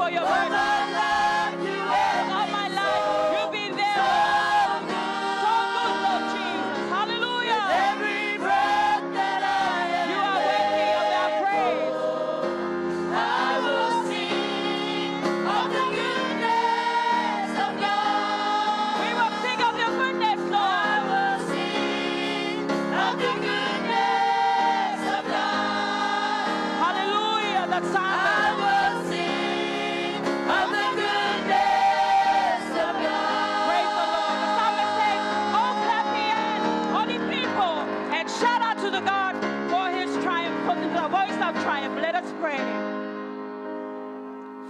for your word. All my life, you've been there. So good, Lord Jesus. Hallelujah. Every breath that I am, you are worthy of our praise. I will sing of the goodness of God. We will sing of your goodness, I Lord. will sing of the goodness of God. Hallelujah. That's I our will sing of the goodness of God. praise the Lord. The psalmist says, oh, clap the hands, all the people, and shout out to the God for his triumph, for the voice of triumph. Let us pray.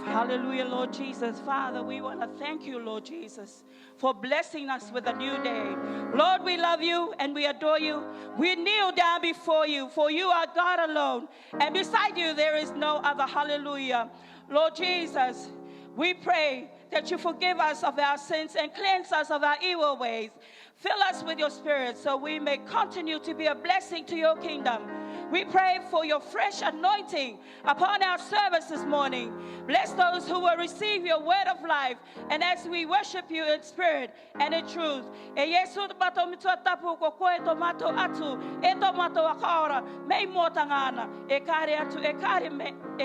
Hallelujah, Lord Jesus. Father, we want to thank you, Lord Jesus, for blessing us with a new day. Lord, we love you and we adore you. We kneel down before you, for you are God alone. And beside you, there is no other. Hallelujah. Lord Jesus, we pray that you forgive us of our sins and cleanse us of our evil ways. Fill us with your spirit so we may continue to be a blessing to your kingdom. We pray for your fresh anointing upon our service this morning. Bless those who will receive your word of life. And as we worship you in spirit and in truth. E Yesu bato mitatapu ko koe tomato atu. E tomato akaora. Me motangana. E kare atu. E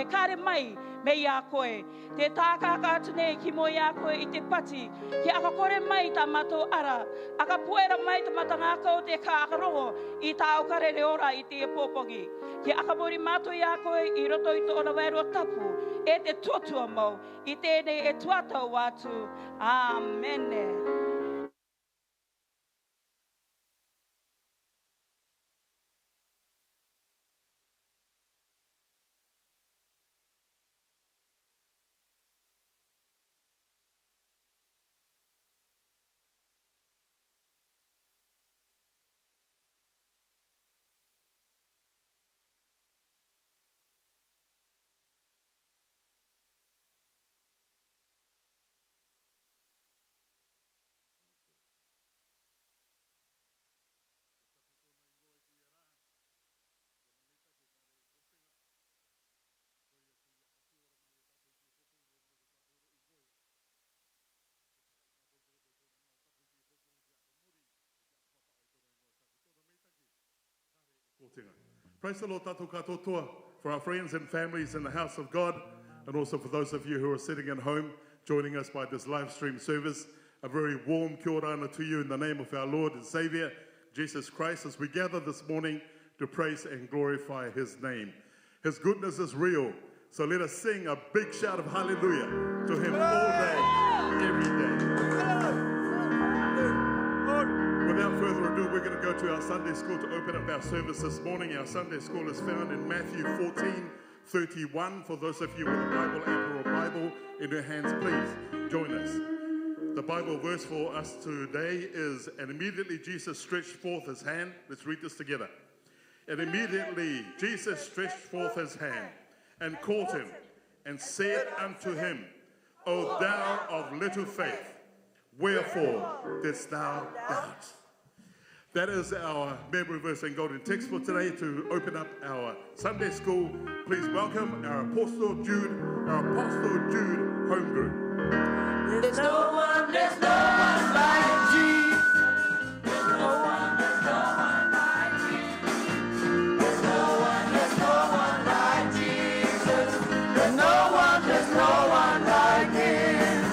kare mai. Me ya koe. Te taka katune ki mo ya koe I te pati. Ki akakore mai tamato ara. Akapuera mai tamatanga ko te ka akaroho. I ta aukare ora I te popogi. Ki akabori mato ya koe I roto I to ora wairo tapu. E te tuatua mo. I tēnei e tuata watu. Amen. Praise the Lord, tātou katoa, for our friends and families in the house of God, and also for those of you who are sitting at home, joining us by this live stream service. A very warm kia orana to you in the name of our Lord and Savior, Jesus Christ, as we gather this morning to praise and glorify his name. His goodness is real, so let us sing a big shout of hallelujah to him all day, every day. Without further ado, we're going to go to our Sunday school to open up our service this morning. Our Sunday school is found in Matthew 14:31. For those of you with a Bible app or a Bible in your hands, please join us. The Bible verse for us today is, and immediately Jesus stretched forth his hand. Let's read this together. And immediately Jesus stretched forth his hand and caught him and said unto him, O thou of little faith, wherefore didst thou doubt? That is our memory verse and golden text for today. To open up our Sunday school, please welcome our Apostle Jude home group. There's no one like Jesus. There's no one like Jesus. There's no one like Jesus. There's no one like him.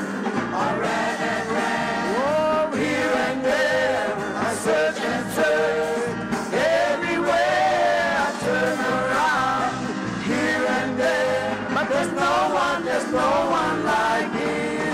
I ran and ran, here and there. I search and search, everywhere I turn around, here and there. But there's no one like him.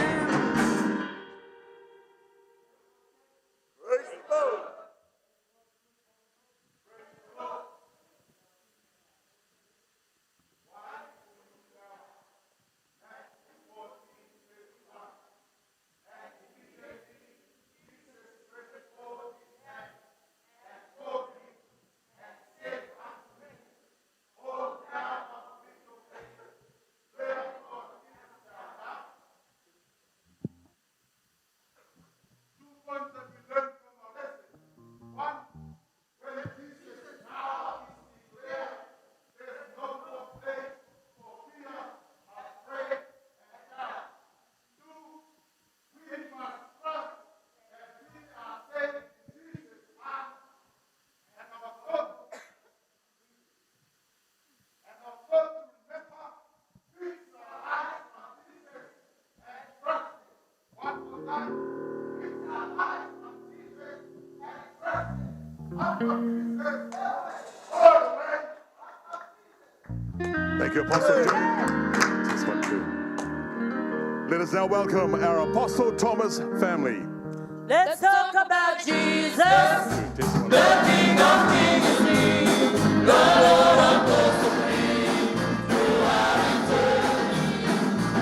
Thank you, Apostle Joe. This one too. Let us now welcome our Apostle Thomas family. Let's talk about Jesus, This one. the King of Kings, the Lord of the Supreme, throughout eternity.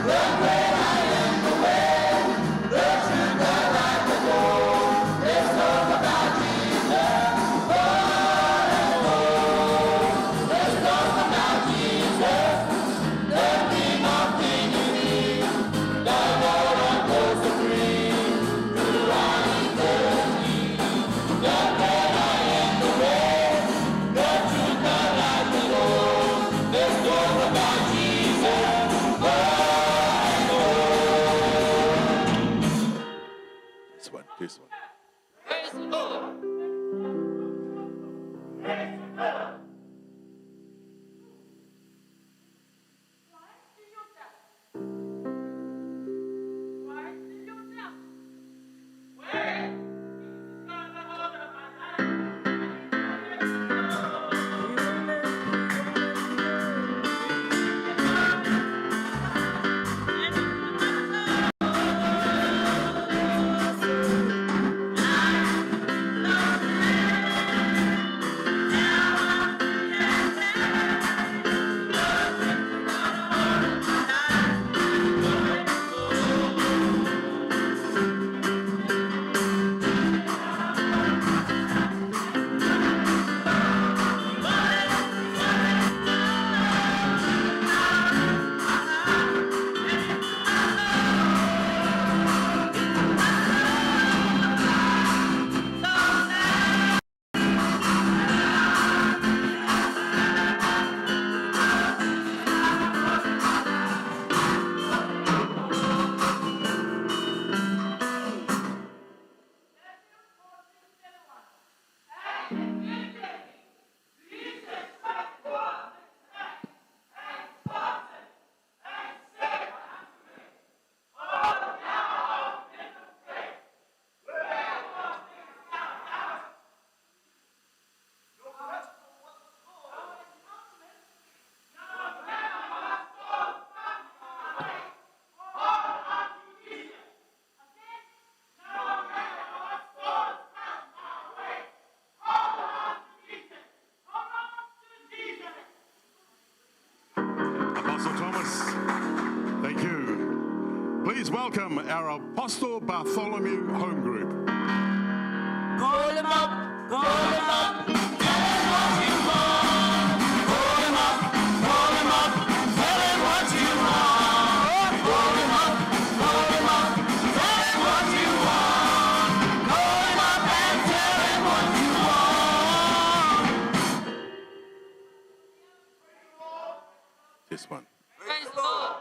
The great I am, the way, the truth, the life, the goal. Let's talk about Jesus, Lord and Lord. Let's talk about Jesus, the King of Kings, the Lord of the Supreme, throughout eternity. The great I am, the way, the truth, the life, the Lord. Let's talk about Jesus, Lord and Lord. This one. This one. Praise the Lord. Apostle Thomas, thank you. Please welcome our Apostle Bartholomew home group. Call him up, call him up, tell him what you want. Call him up, tell him what you want. Call him up, tell him what you want. Call him up and tell him what you want. This one. Praise the Lord.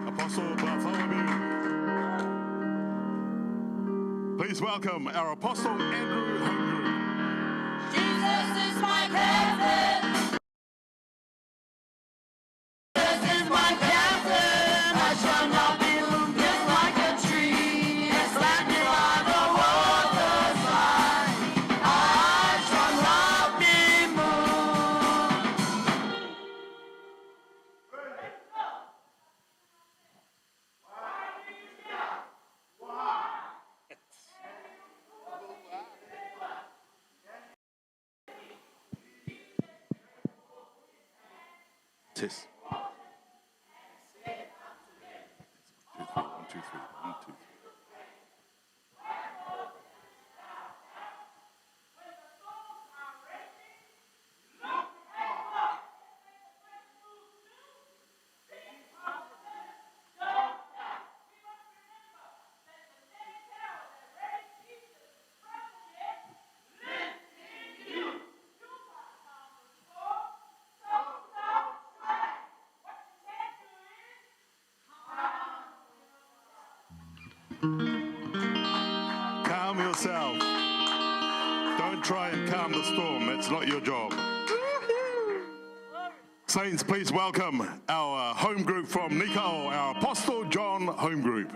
Apostle Bartholomew. Please welcome our Apostle Andrew home group. Jesus is my captain. Jesus is my captain. I shall not be moved just like a tree. Planted by the waterside. I shall not be moved. test. 1, 2, 3. 1, 2, 3. Calm yourself. Don't try and calm the storm. That's not your job. Saints, please welcome our home group from Nikau, our Apostle John home group.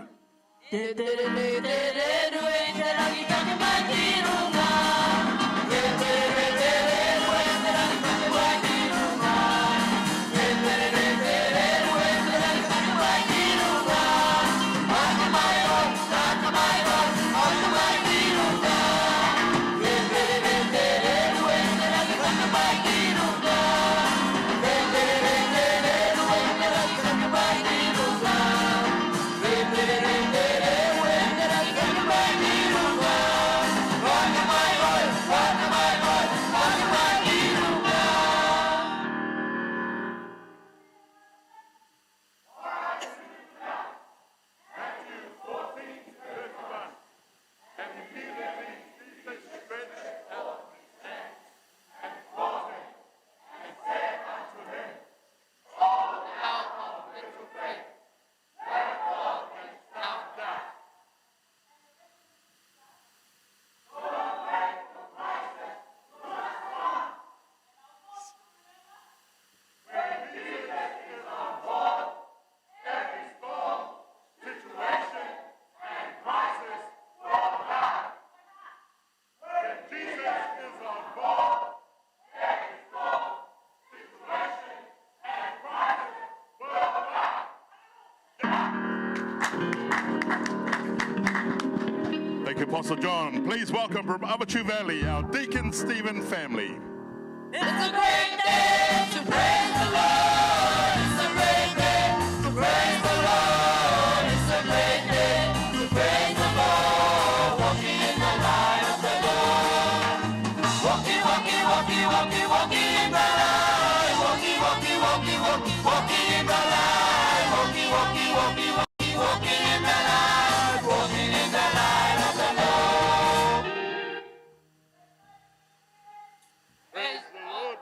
Thank you, Apostle John. Please welcome from Abachu Valley, our Deacon Stephen family. It's a great day to praise the Lord. It's a great day to praise the Lord. It's a great day to praise the Lord. Walking in the light of the Lord. Walking, walking, walking, walking, walking in the light. Walking, walking, walking, walking, walking in the light. Walking, walking, walking, walking, walking in the light. Walking in the light of the Lord. Praise the Lord.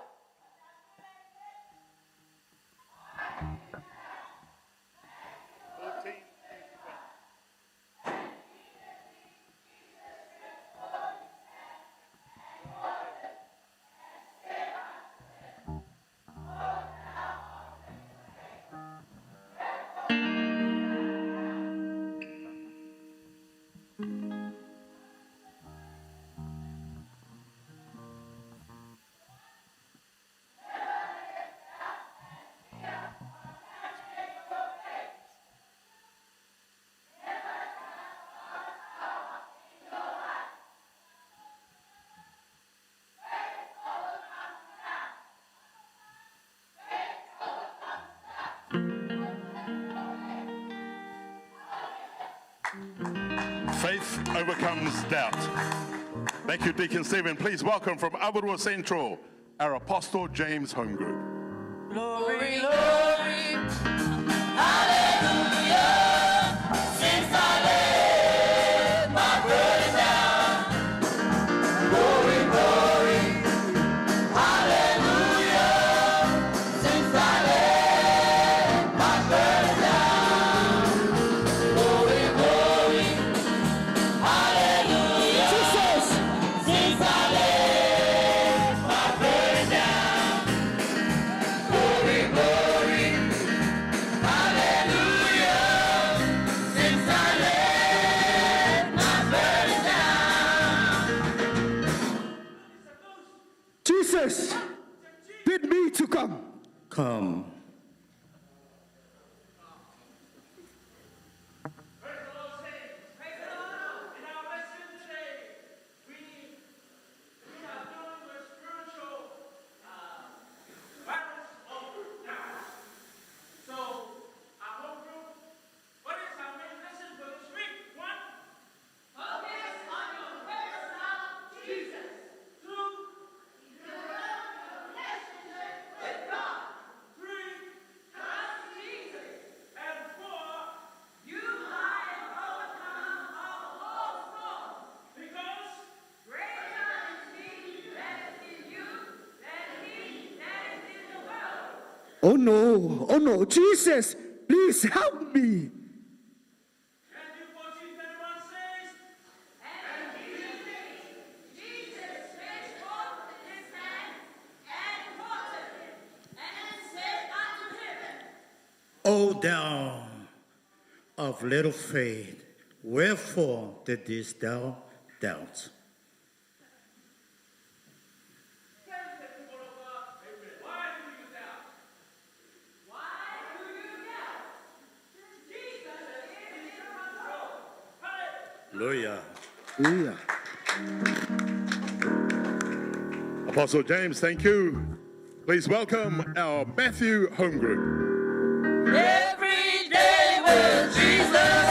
Faith overcomes doubt. Thank you, Deacon Stephen. Please welcome from Avarua Central, our Apostle James home group. Glory, glory, hallelujah, since I laid my burden down. Glory, glory, hallelujah, since I laid my burden down. Glory, glory, hallelujah, Jesus, since I laid my burden down. Glory, glory, Oh no, Jesus, please help me. O thou of little faith, wherefore didst thou doubt? Hallelujah. Hallelujah. Apostle James, thank you. Please welcome our Matthew home group. Every day with Jesus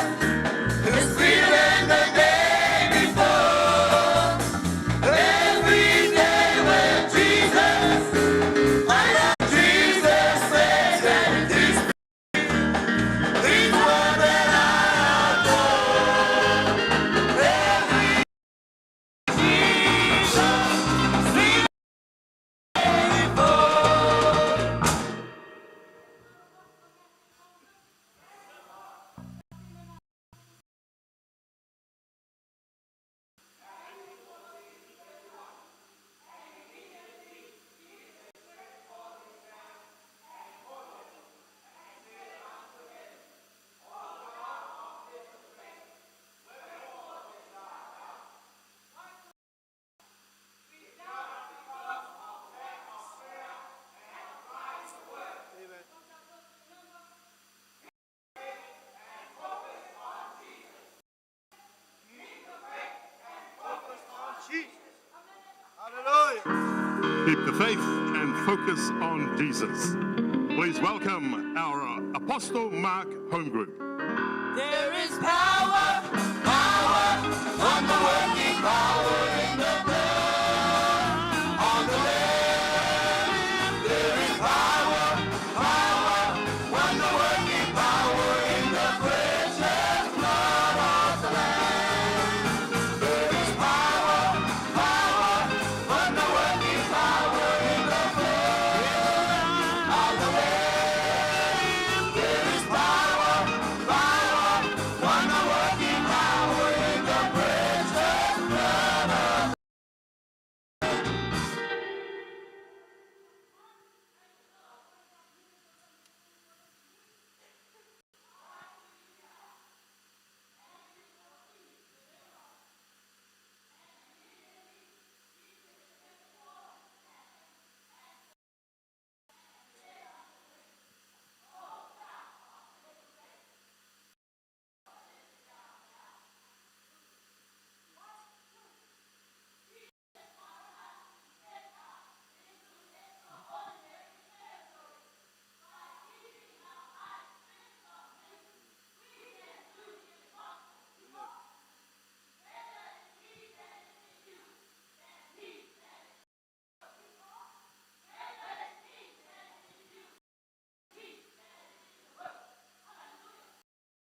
is sweeter than the day before. Every day with Jesus, I love Jesus' face and His He's one that I adore. Every Jesus, sweeter than before. Keep the faith and focus on Jesus. Please welcome our Apostle Mark home group. There is power, power, wonder-working power in the blood on the Lamb. There is power, power, wonder-working power in the precious blood of the Lamb. There is power, power, wonder-working power in the blood of the Lamb. There is power, power, wonder-working power in the precious blood of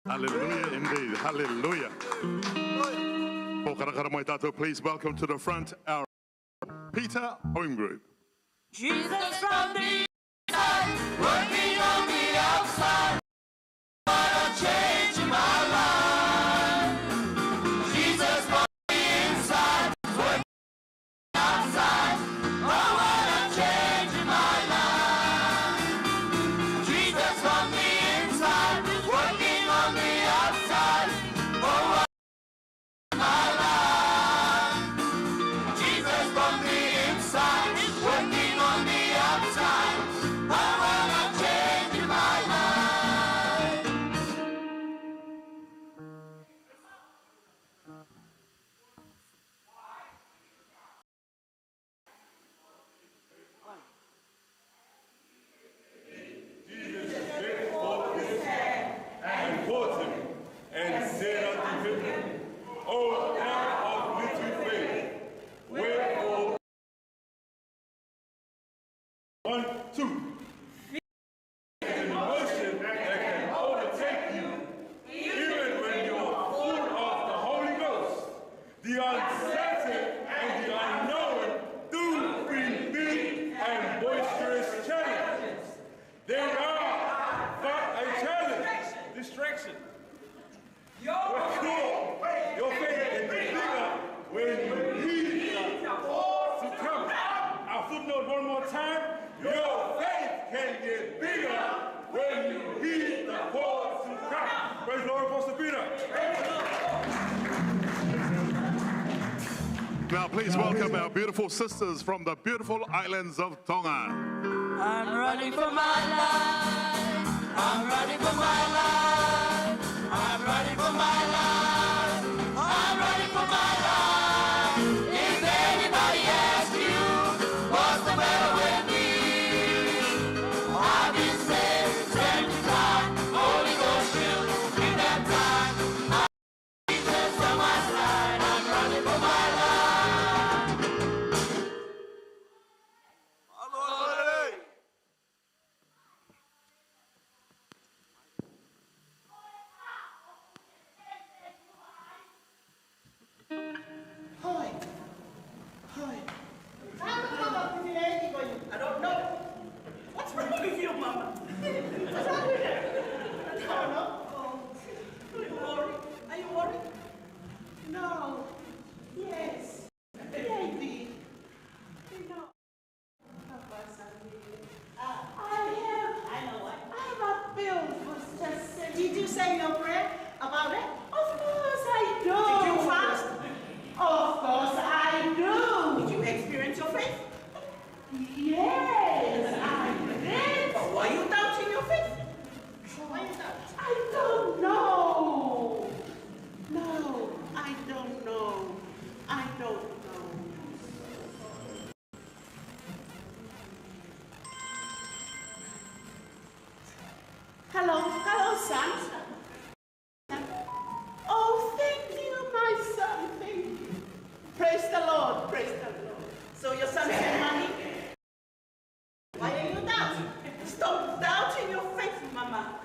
Hallelujah indeed. Hallelujah. Please welcome to the front our Peter home group. Jesus from the inside, working on the outside. What a change in my life. Jesus from the inside, working outside. Oh, what a change in my life. Jesus from the inside, working on the outside. Oh, what my life. Jesus from the inside, working on the outside. I wanna change my life. distraction. Your faith can be bigger when you need the force to come. I'll footnote one more time. Your faith can get bigger when you need the force to come. Praise the Lord, Apostle Peter. Now please welcome our beautiful sisters from the beautiful islands of Tonga. I'm ready for my life. I'm ready for my life. I'm ready for my life. I'm ready for my life. If anybody asks you what's the matter with me, I've been saved, sanctified, Holy Ghost filled, in that time. I'm Jesus on my side. I'm ready for my life. I don't know. What's wrong with you, Mama? What's wrong with you? I don't know. Oh, are you worried? Are you worried? No. Yes. Baby. No. I know what. I have a bill for just. Did you say your prayer about it? Of course I do. Did you fast? Of course I do. Did you experience your faith? Yes, I did. But why are you doubting your faith? Why are you doubting? I don't know. No, I don't know. I don't know. Hello, son. Oh, thank you, my son. Thank you. Praise the Lord. Praise the Lord. So your son sent money? Why are you doubting? Stop doubting your faith, Mama.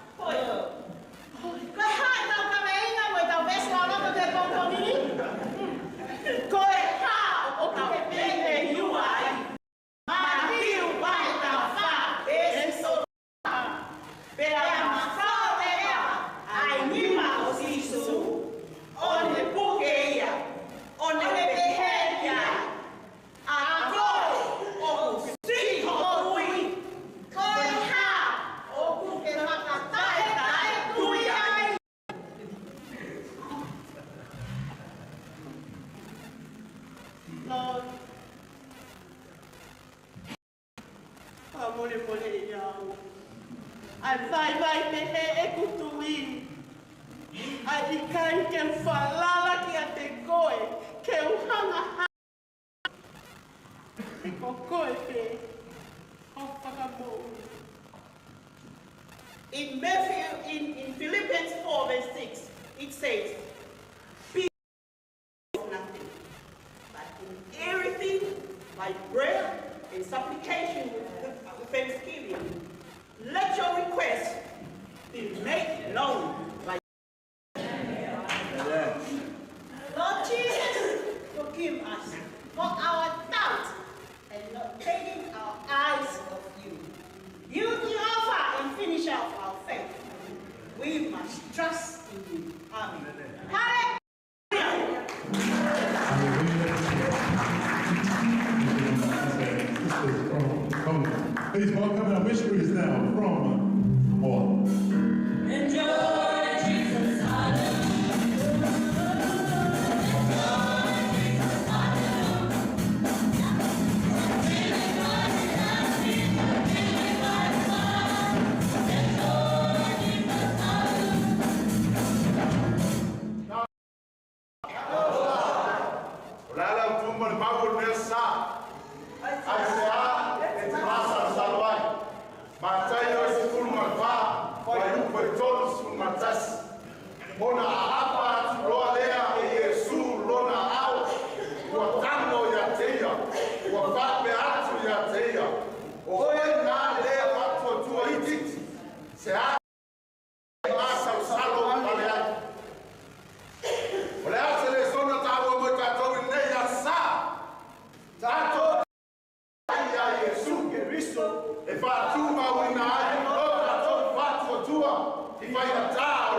Lord, mole yao. Vai mehe e kutuini. Ikai ke falala ki a te koe, ke uhanga ha. Ko koe pe, o whakamo. In Philippians 4 verse 6, it says, be nothing, but in everything, by prayer and supplication with thanksgiving, let your requests be made known by Lord Jesus, forgive us for our doubt and not taking our eyes off you. You, the author and finisher of our faith. We must trust in you. Amen. Hallelujah. Please welcome our missionaries now from Orana. Enjoy Jesus, hallelujah. If I do my win, I know that I don't fight for two. If I die,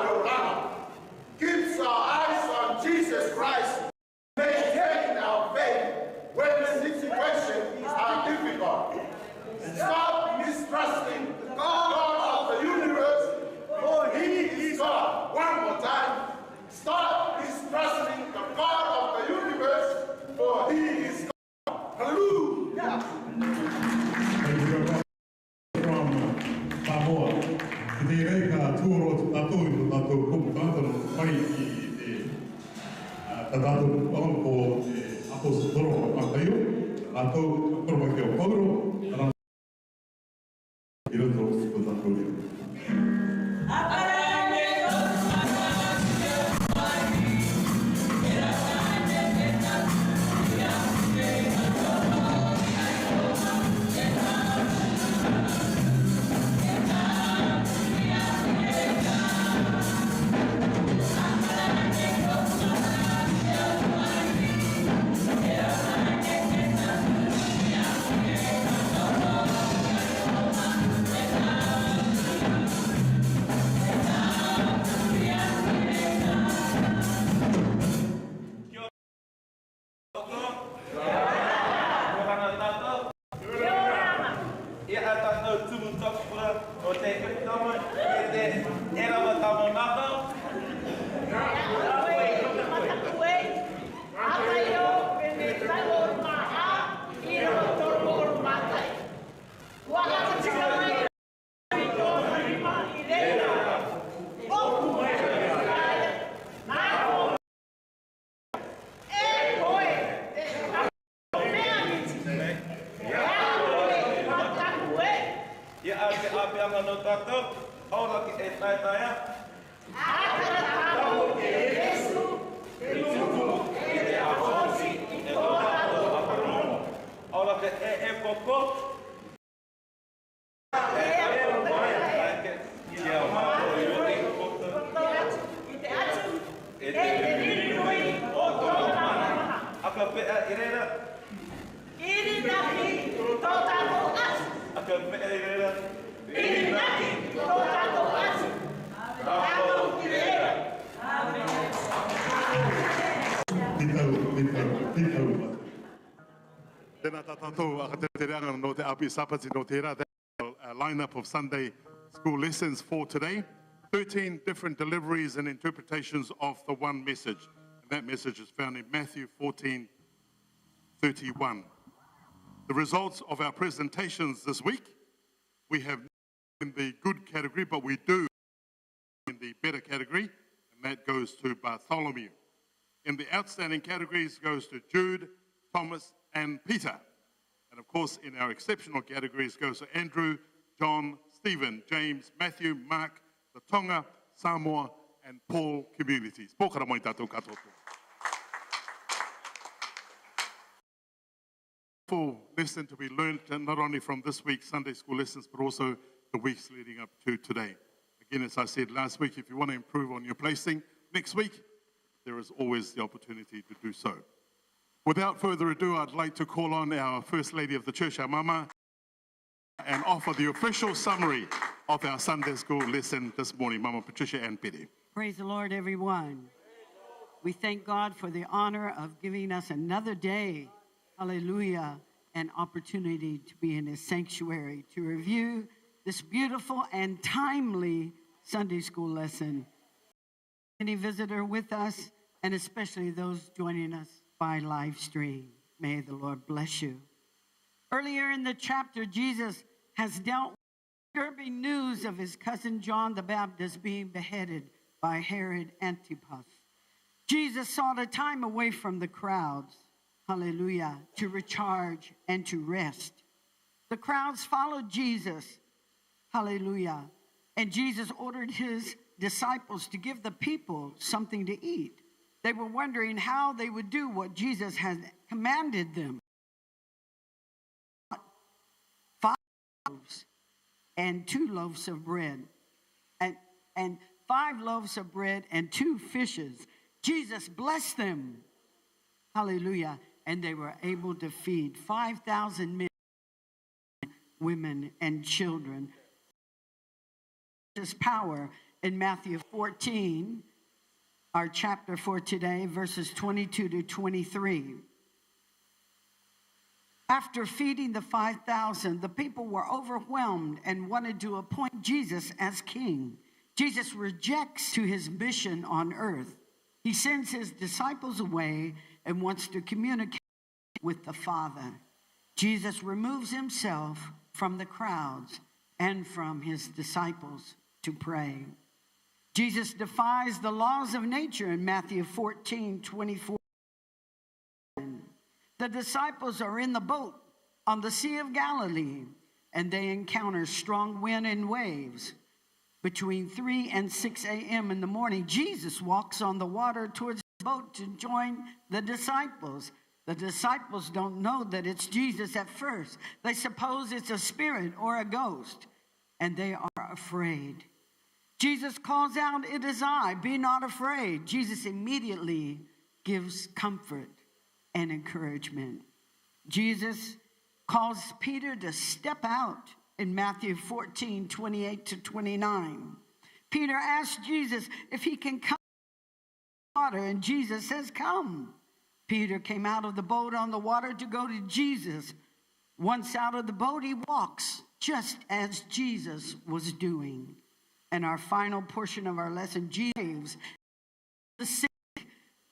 tātou pāma ko apostolo makaio, tātou koroma ki o Paulo, i roto o tātou reo. Tēnā tātou a te reanga no te api sapati no te rā. A lineup of Sunday school lessons for today. 13 different deliveries and interpretations of the one message. And that message is found in Matthew 14:31. The results of our presentations this week, we have in the good category, but we do in the better category, and that goes to Bartholomew. In the outstanding categories goes to Jude, Thomas, and Peter. And of course, in our exceptional categories goes to Andrew, John, Stephen, James, Matthew, Mark, the Tonga, Samoa, and Paul communities. Pōkara mai tātou katoa. Full lesson to be learned not only from this week's Sunday school lessons, but also the weeks leading up to today. Again, as I said last week, if you want to improve on your placing next week, there is always the opportunity to do so. Without further ado, I'd like to call on our First Lady of the Church, our Mama, and offer the official summary of our Sunday school lesson this morning. Mama Patricia Ann Petty. Praise the Lord, everyone. We thank God for the honor of giving us another day, hallelujah, an opportunity to be in His sanctuary, to review this beautiful and timely Sunday school lesson. Any visitor with us, and especially those joining us by live stream. May the Lord bless you. Earlier in the chapter, Jesus has dealt with disturbing news of his cousin John the Baptist being beheaded by Herod Antipas. Jesus sought a time away from the crowds, hallelujah, to recharge and to rest. The crowds followed Jesus, hallelujah, and Jesus ordered his disciples to give the people something to eat. They were wondering how they would do what Jesus had commanded them. 5 loaves and 2 loaves of bread, and 5 loaves of bread and 2 fishes. Jesus blessed them, hallelujah, and they were able to feed 5,000 men, women, and children. His power in Matthew 14. Our chapter for today, verses 22 to 23. After feeding the 5,000, the people were overwhelmed and wanted to appoint Jesus as king. Jesus rejects to his mission on earth. He sends his disciples away and wants to communicate with the Father. Jesus removes himself from the crowds and from his disciples to pray. Jesus defies the laws of nature in Matthew 14:24 The disciples are in the boat on the Sea of Galilee, and they encounter strong wind and waves. Between 3 and 6 a.m. in the morning, Jesus walks on the water towards the boat to join the disciples. The disciples don't know that it's Jesus at first. They suppose it's a spirit or a ghost, and they are afraid. Jesus calls out, "It is I, be not afraid." Jesus immediately gives comfort and encouragement. Jesus calls Peter to step out in Matthew 14, 28 to 29. Peter asks Jesus if he can come to the water, and Jesus says, "Come." Peter came out of the boat on the water to go to Jesus. Once out of the boat, he walks just as Jesus was doing. And our final portion of our lesson, Jesus, the sick.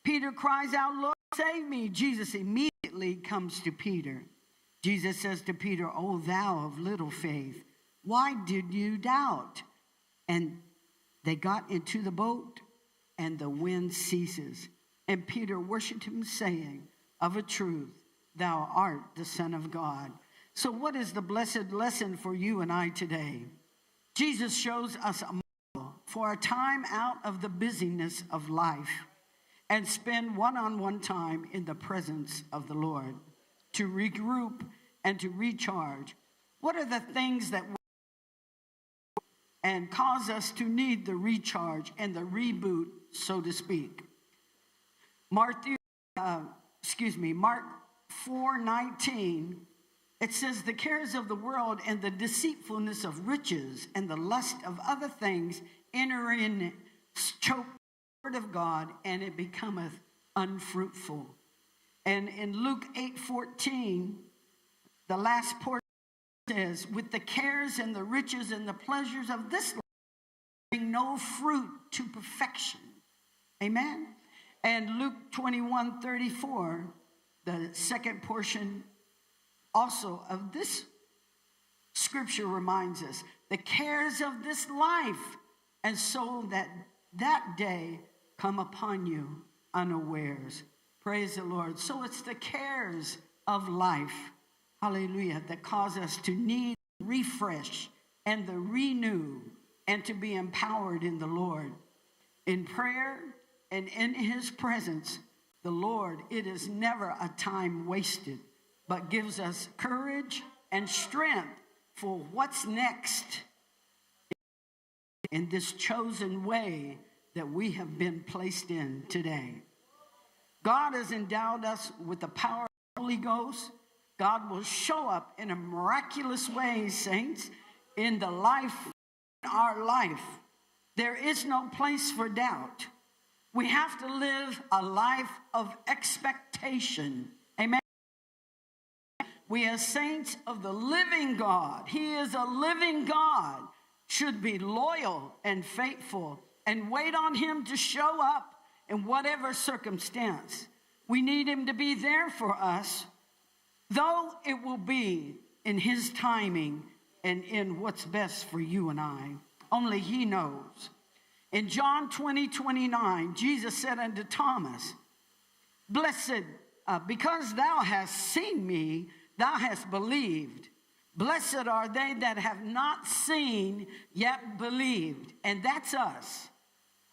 Peter cries out, "Lord, save me." Jesus immediately comes to Peter. Jesus says to Peter, "O thou of little faith, why did you doubt?" And they got into the boat, and the wind ceases. And Peter worshiped him, saying, "Of a truth, thou art the Son of God." So what is the blessed lesson for you and I today? Jesus shows us a model for a time out of the busyness of life and spend one-on-one time in the presence of the Lord to regroup and to recharge. What are the things that and cause us to need the recharge and the reboot, so to speak? Mark 4:19, it says, "The cares of the world and the deceitfulness of riches and the lust of other things enter in, choke the word of God, and it becometh unfruitful." And in Luke 8:14, the last portion says, "With the cares and the riches and the pleasures of this life bring no fruit to perfection." Amen. And Luke 21:34, the second portion also of this scripture reminds us, "The cares of this life, and so that day come upon you unawares." Praise the Lord. So it's the cares of life, hallelujah, that cause us to need refresh and the renew and to be empowered in the Lord. In prayer and in his presence, the Lord, it is never a time wasted, but gives us courage and strength for what's next in this chosen way that we have been placed in today. God has endowed us with the power of the Holy Ghost. God will show up in a miraculous way, saints, in our life. There is no place for doubt. We have to live a life of expectation. Amen. We as saints of the living God, he is a living God, should be loyal and faithful and wait on him to show up in whatever circumstance. We need him to be there for us, though it will be in his timing and in what's best for you and I. Only he knows. In John 20:29, Jesus said unto Thomas, "Blessed, because thou hast seen me, thou hast believed. Blessed are they that have not seen yet believed." And that's us.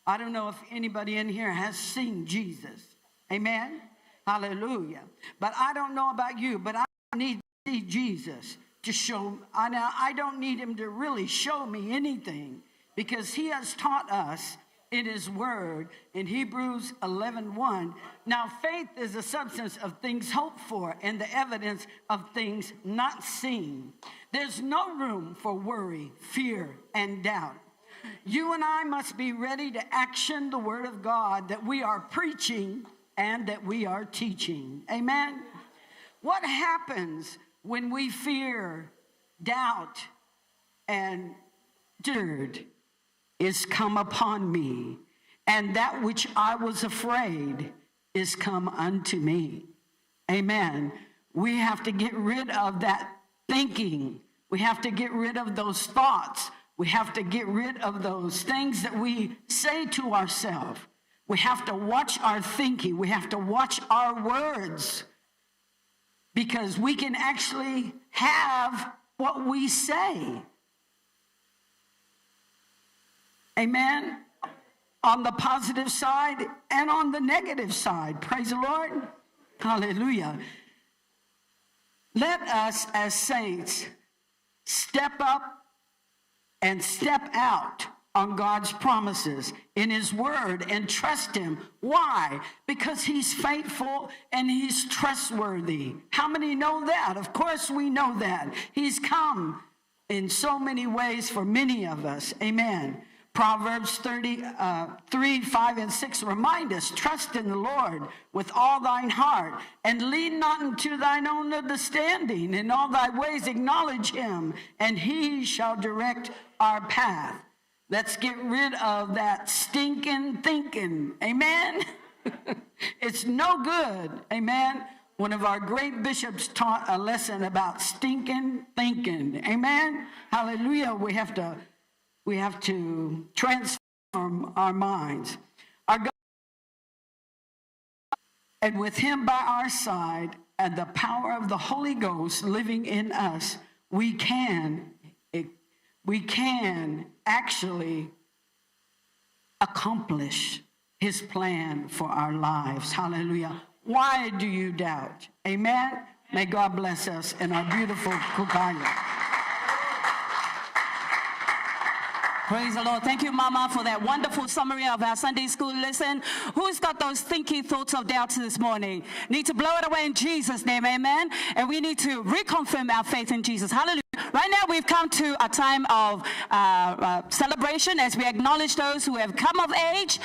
I don't know if anybody in here has seen Jesus. Amen? Hallelujah. But I don't know about you, but I need to see Jesus to show. I don't need him to really show me anything, because he has taught us in his word in Hebrews 11:1. Now faith is the substance of things hoped for and the evidence of things not seen. There's no room for worry, fear, and doubt. You and I must be ready to action the word of God that we are preaching and that we are teaching. Amen. What happens when we fear, doubt, and feared is come upon me, and that which I was afraid is come unto me? Amen. We have to get rid of that thinking. We have to get rid of those thoughts. We have to get rid of those things that we say to ourselves. We have to watch our thinking. We have to watch our words. because we can actually have what we say. Amen. On the positive side and on the negative side. Praise the Lord. Hallelujah. Let us as saints step up and step out on God's promises in his word and trust him. Why? Because he's faithful and he's trustworthy. How many know that? Of course we know that. He's come in so many ways for many of us. Amen. Proverbs 3, 5, and 6 remind us, trust in the Lord with all thine heart, and lean not into thine own understanding. In all thy ways acknowledge him, and he shall direct our path. Let's get rid of that stinking thinking. Amen? It's no good. Amen? One of our great bishops taught a lesson about stinking thinking. Amen? Hallelujah. We have to transform our minds. Our God, and with him by our side and the power of the Holy Ghost living in us, we can actually accomplish his plan for our lives. Hallelujah. Why do you doubt? Amen. May God bless us in our beautiful Kukaya. Praise the Lord. Thank you, Mama, for that wonderful summary of our Sunday school lesson. Who's got those thinking thoughts of doubt this morning? Need to blow it away in Jesus' name, amen? And we need to reconfirm our faith in Jesus. Hallelujah. Right now, we've come to a time of celebration as we acknowledge those who have come of age.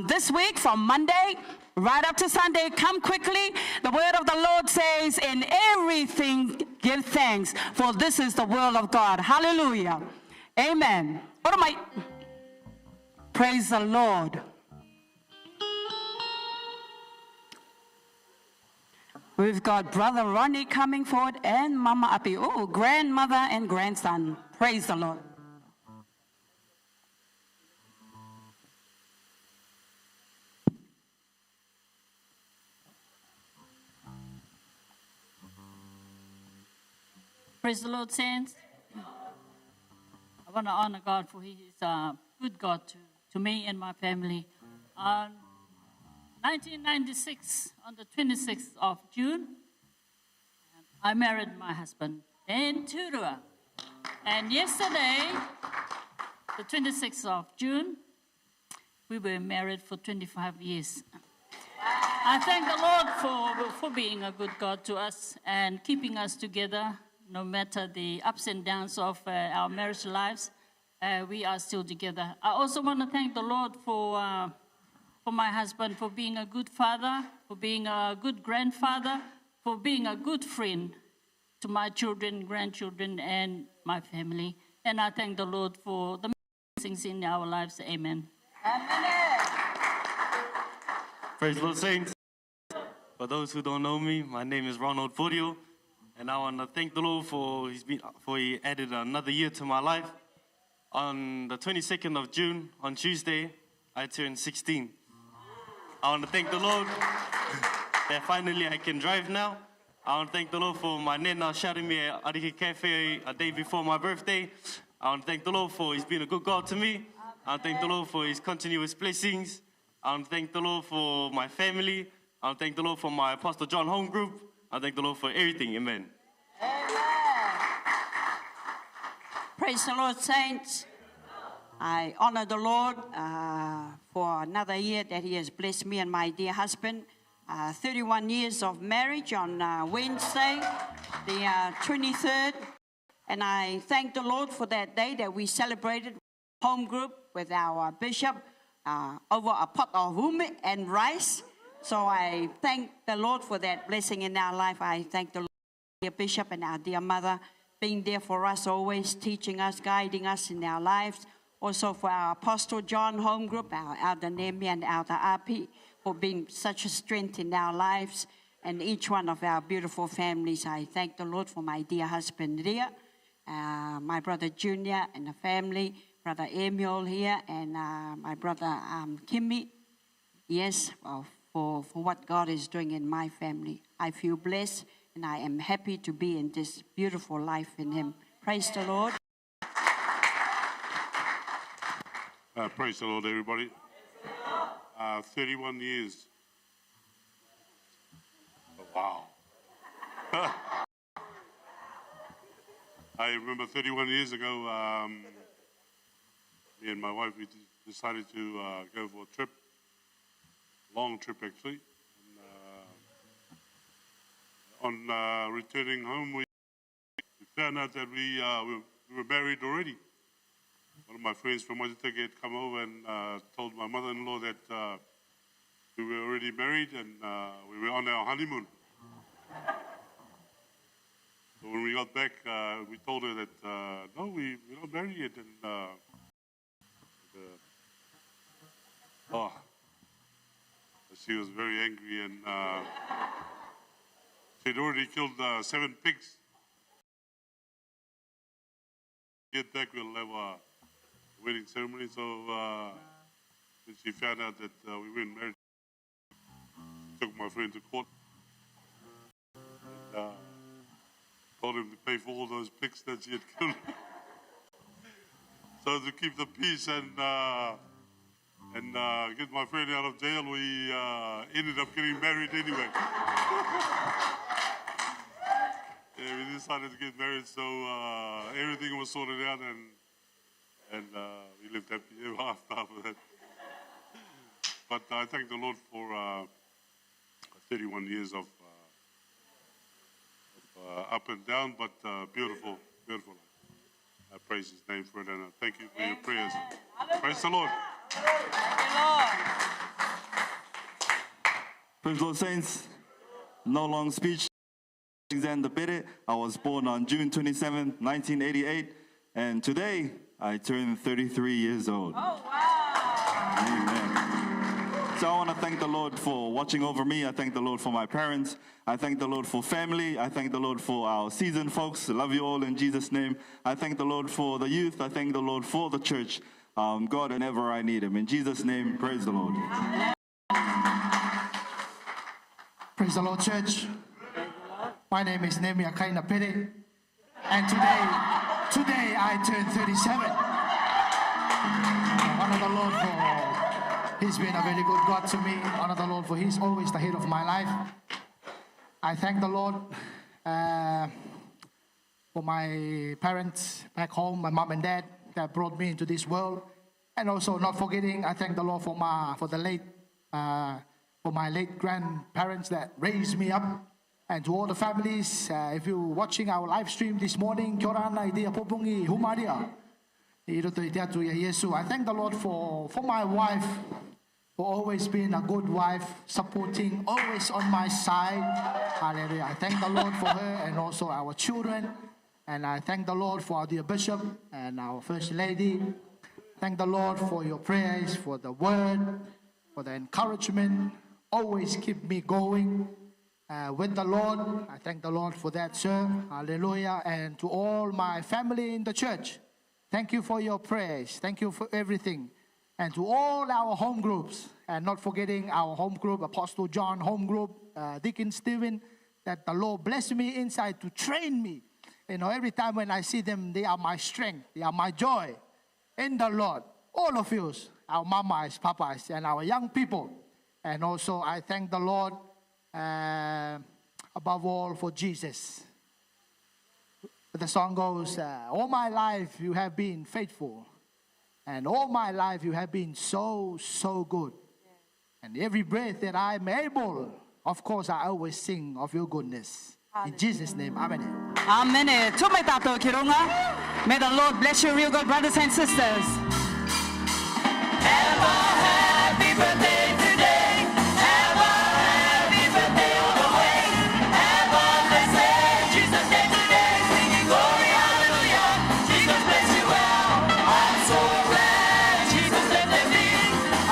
This week, from Monday right up to Sunday, come quickly. The word of the Lord says, in everything give thanks, for this is the will of God. Hallelujah. Amen. What am I? Praise the Lord. We've got Brother Ronnie coming forward and Mama Api. Oh, grandmother and grandson. Praise the Lord. Praise the Lord, saints. I want to honor God for he is a good God to me and my family. 1996, on the 26th of June, I married my husband in Turua. And yesterday, the 26th of June, we were married for 25 years. I thank the Lord for being a good God to us and keeping us together. No matter the ups and downs of our marriage lives, we are still together. I also want to thank the Lord for my husband, for being a good father, for being a good grandfather, for being a good friend to my children, grandchildren, and my family. And I thank the Lord for the blessings in our lives. Amen. Amen. Praise the Lord, saints. For those who don't know me, my name is Ronald Furio. And I want to thank the Lord for he added another year to my life. On the 22nd of June, on Tuesday, I turned 16. I want to thank the Lord that finally I can drive now. I want to thank the Lord for my nena shouting me at Ariki Cafe a day before my birthday. I want to thank the Lord for he's been a good God to me. I want to thank the Lord for his continuous blessings. I want to thank the Lord for my family. I want to thank the Lord for my Apostle John home group. I thank the Lord for everything. Amen. Amen. Praise the Lord, saints. I honor the Lord for another year that he has blessed me and my dear husband. 31 years of marriage on Wednesday, the 23rd. And I thank the Lord for that day that we celebrated home group with our bishop over a pot of ume and rice. So I thank the Lord for that blessing in our life. I thank the Lord, dear bishop and our dear mother, being there for us, always teaching us, guiding us in our lives. Also for our Apostle John home group, our Elder Nemi and Elder Api, for being such a strength in our lives and each one of our beautiful families. I thank the Lord for my dear husband, Ria, my brother Junior and the family, brother Emil here, and my brother Kimmy. Yes, for what God is doing in my family. I feel blessed and I am happy to be in this beautiful life in him. Praise the Lord. Praise the Lord, everybody. 31 years. Wow. I remember 31 years ago, me and my wife, we decided to go for a trip, long trip actually. And, on returning home, we found out that we were married already. One of my friends from Waitateke had come over and told my mother-in-law that we were already married and we were on our honeymoon. So when we got back, we told her that, no, we're not married yet. And she was very angry and she'd already killed 7 pigs. Get back, we'll have a wedding ceremony. So when she found out that we weren't married, she took my friend to court. And, told him to pay for all those pigs that she had killed. So to keep the peace and get my friend out of jail, we ended up getting married anyway. Yeah, we decided to get married, so everything was sorted out, and we lived happy ever after that. But I thank the Lord for 31 years of up and down, but beautiful, beautiful life. I praise his name for it, and I thank you for your prayers. Praise the Lord. Praise the Lord, saints. No long speech. Alexander Pere. I was born on June 27, 1988, and today I turned 33 years old. Oh, wow. Amen. So I want to thank the Lord for watching over me. I thank the Lord for my parents. I thank the Lord for family. I thank the Lord for our seasoned folks. I love you all in Jesus' name. I thank the Lord for the youth. I thank the Lord for the church. God, whenever I need him. In Jesus' name, praise the Lord. Praise the Lord, church. My name is Nehemiah Kaina Pere, and today I turn 37. I honor the Lord for he's been a very good God to me. I honor the Lord for he's always the head of my life. I thank the Lord for my parents back home, my mom and dad that brought me into this world, and also not forgetting, I thank the Lord for my late grandparents that raised me up, and to all the families. If you're watching our live stream this morning, Orana idea popungi humaria. I thank the Lord for my wife, for always being a good wife, supporting, always on my side. Hallelujah. I thank the Lord for her and also our children. And I thank the Lord for our dear bishop and our first lady. Thank the Lord for your prayers, for the word, for the encouragement. Always keep me going with the Lord. I thank the Lord for that, sir. Hallelujah. And to all my family in the church, thank you for your prayers. Thank you for everything. And to all our home groups, and not forgetting our home group, Apostle John home group, Deacon Stephen, that the Lord blessed me inside to train me. You know, every time when I see them, they are my strength. They are my joy in the Lord. All of you, our mamas, papas, and our young people. And also, I thank the Lord above all for Jesus. The song goes, all my life you have been faithful. And all my life you have been so, so good. And every breath that I'm able, of course, I always sing of your goodness. In Jesus' name, amen. Amen. May the Lord bless you real good, brothers and sisters. Have a happy birthday today. Have a happy birthday all the way. Have a blessed Jesus Day today. Singing glory, hallelujah. Jesus bless you well. I'm so glad Jesus lifted me.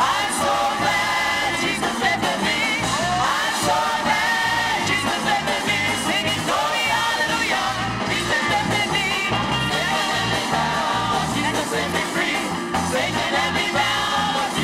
I'm so glad Jesus lifted me. I'm so glad Jesus lifted me. Singing glory, hallelujah. Jesus lifted me. Jesus set me free. Satan had me bound.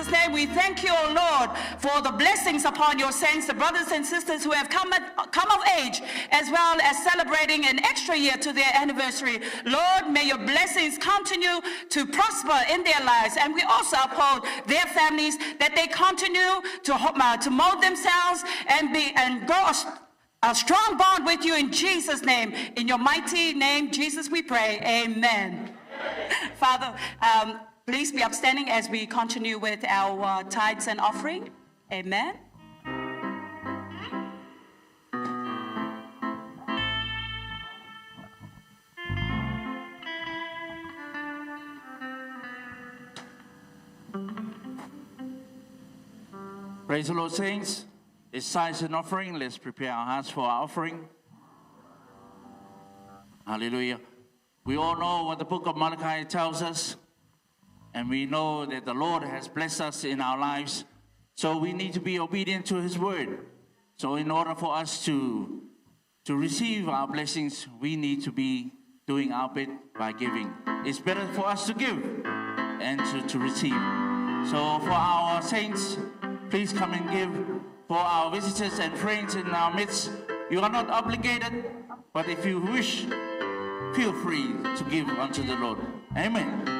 Jesus' name, we thank you, O Lord, for the blessings upon your saints, the brothers and sisters who have come of age, as well as celebrating an extra year to their anniversary. Lord, may your blessings continue to prosper in their lives. And we also uphold their families, that they continue to mold themselves and grow a strong bond with you in Jesus' name. In your mighty name, Jesus, we pray. Amen. Father, please be upstanding as we continue with our tithes and offering. Amen. Praise the Lord, saints. It's tithes and offering. Let's prepare our hearts for our offering. Hallelujah. We all know what the book of Malachi tells us, and we know that the Lord has blessed us in our lives, so we need to be obedient to his word. So in order for us to receive our blessings, we need to be doing our bit by giving. It's better for us to give and to receive. So for our saints, please come and give. For our visitors and friends in our midst, you are not obligated, but if you wish, feel free to give unto the Lord. Amen.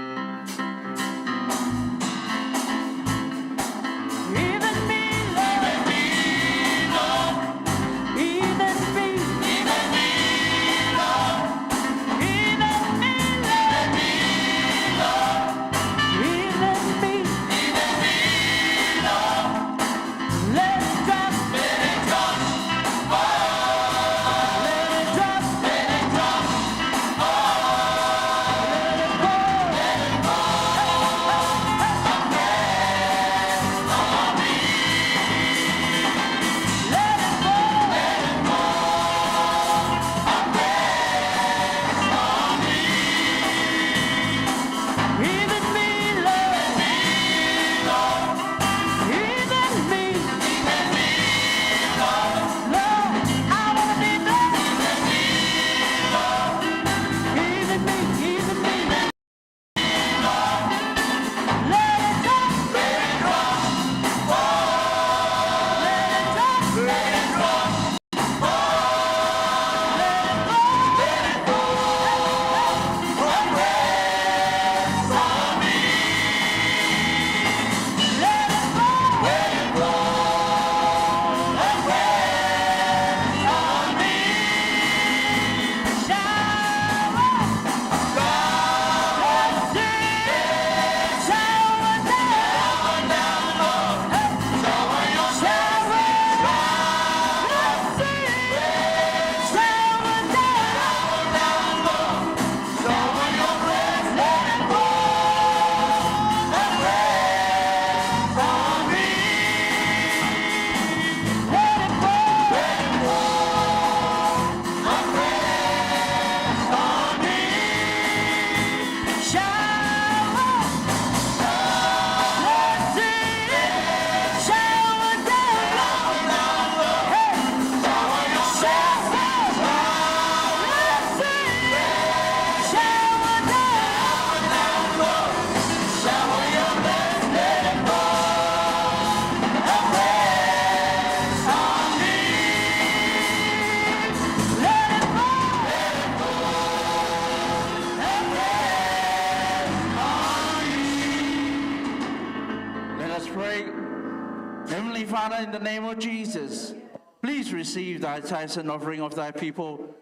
Father, in the name of Jesus, please receive thy tithes and offering of thy people,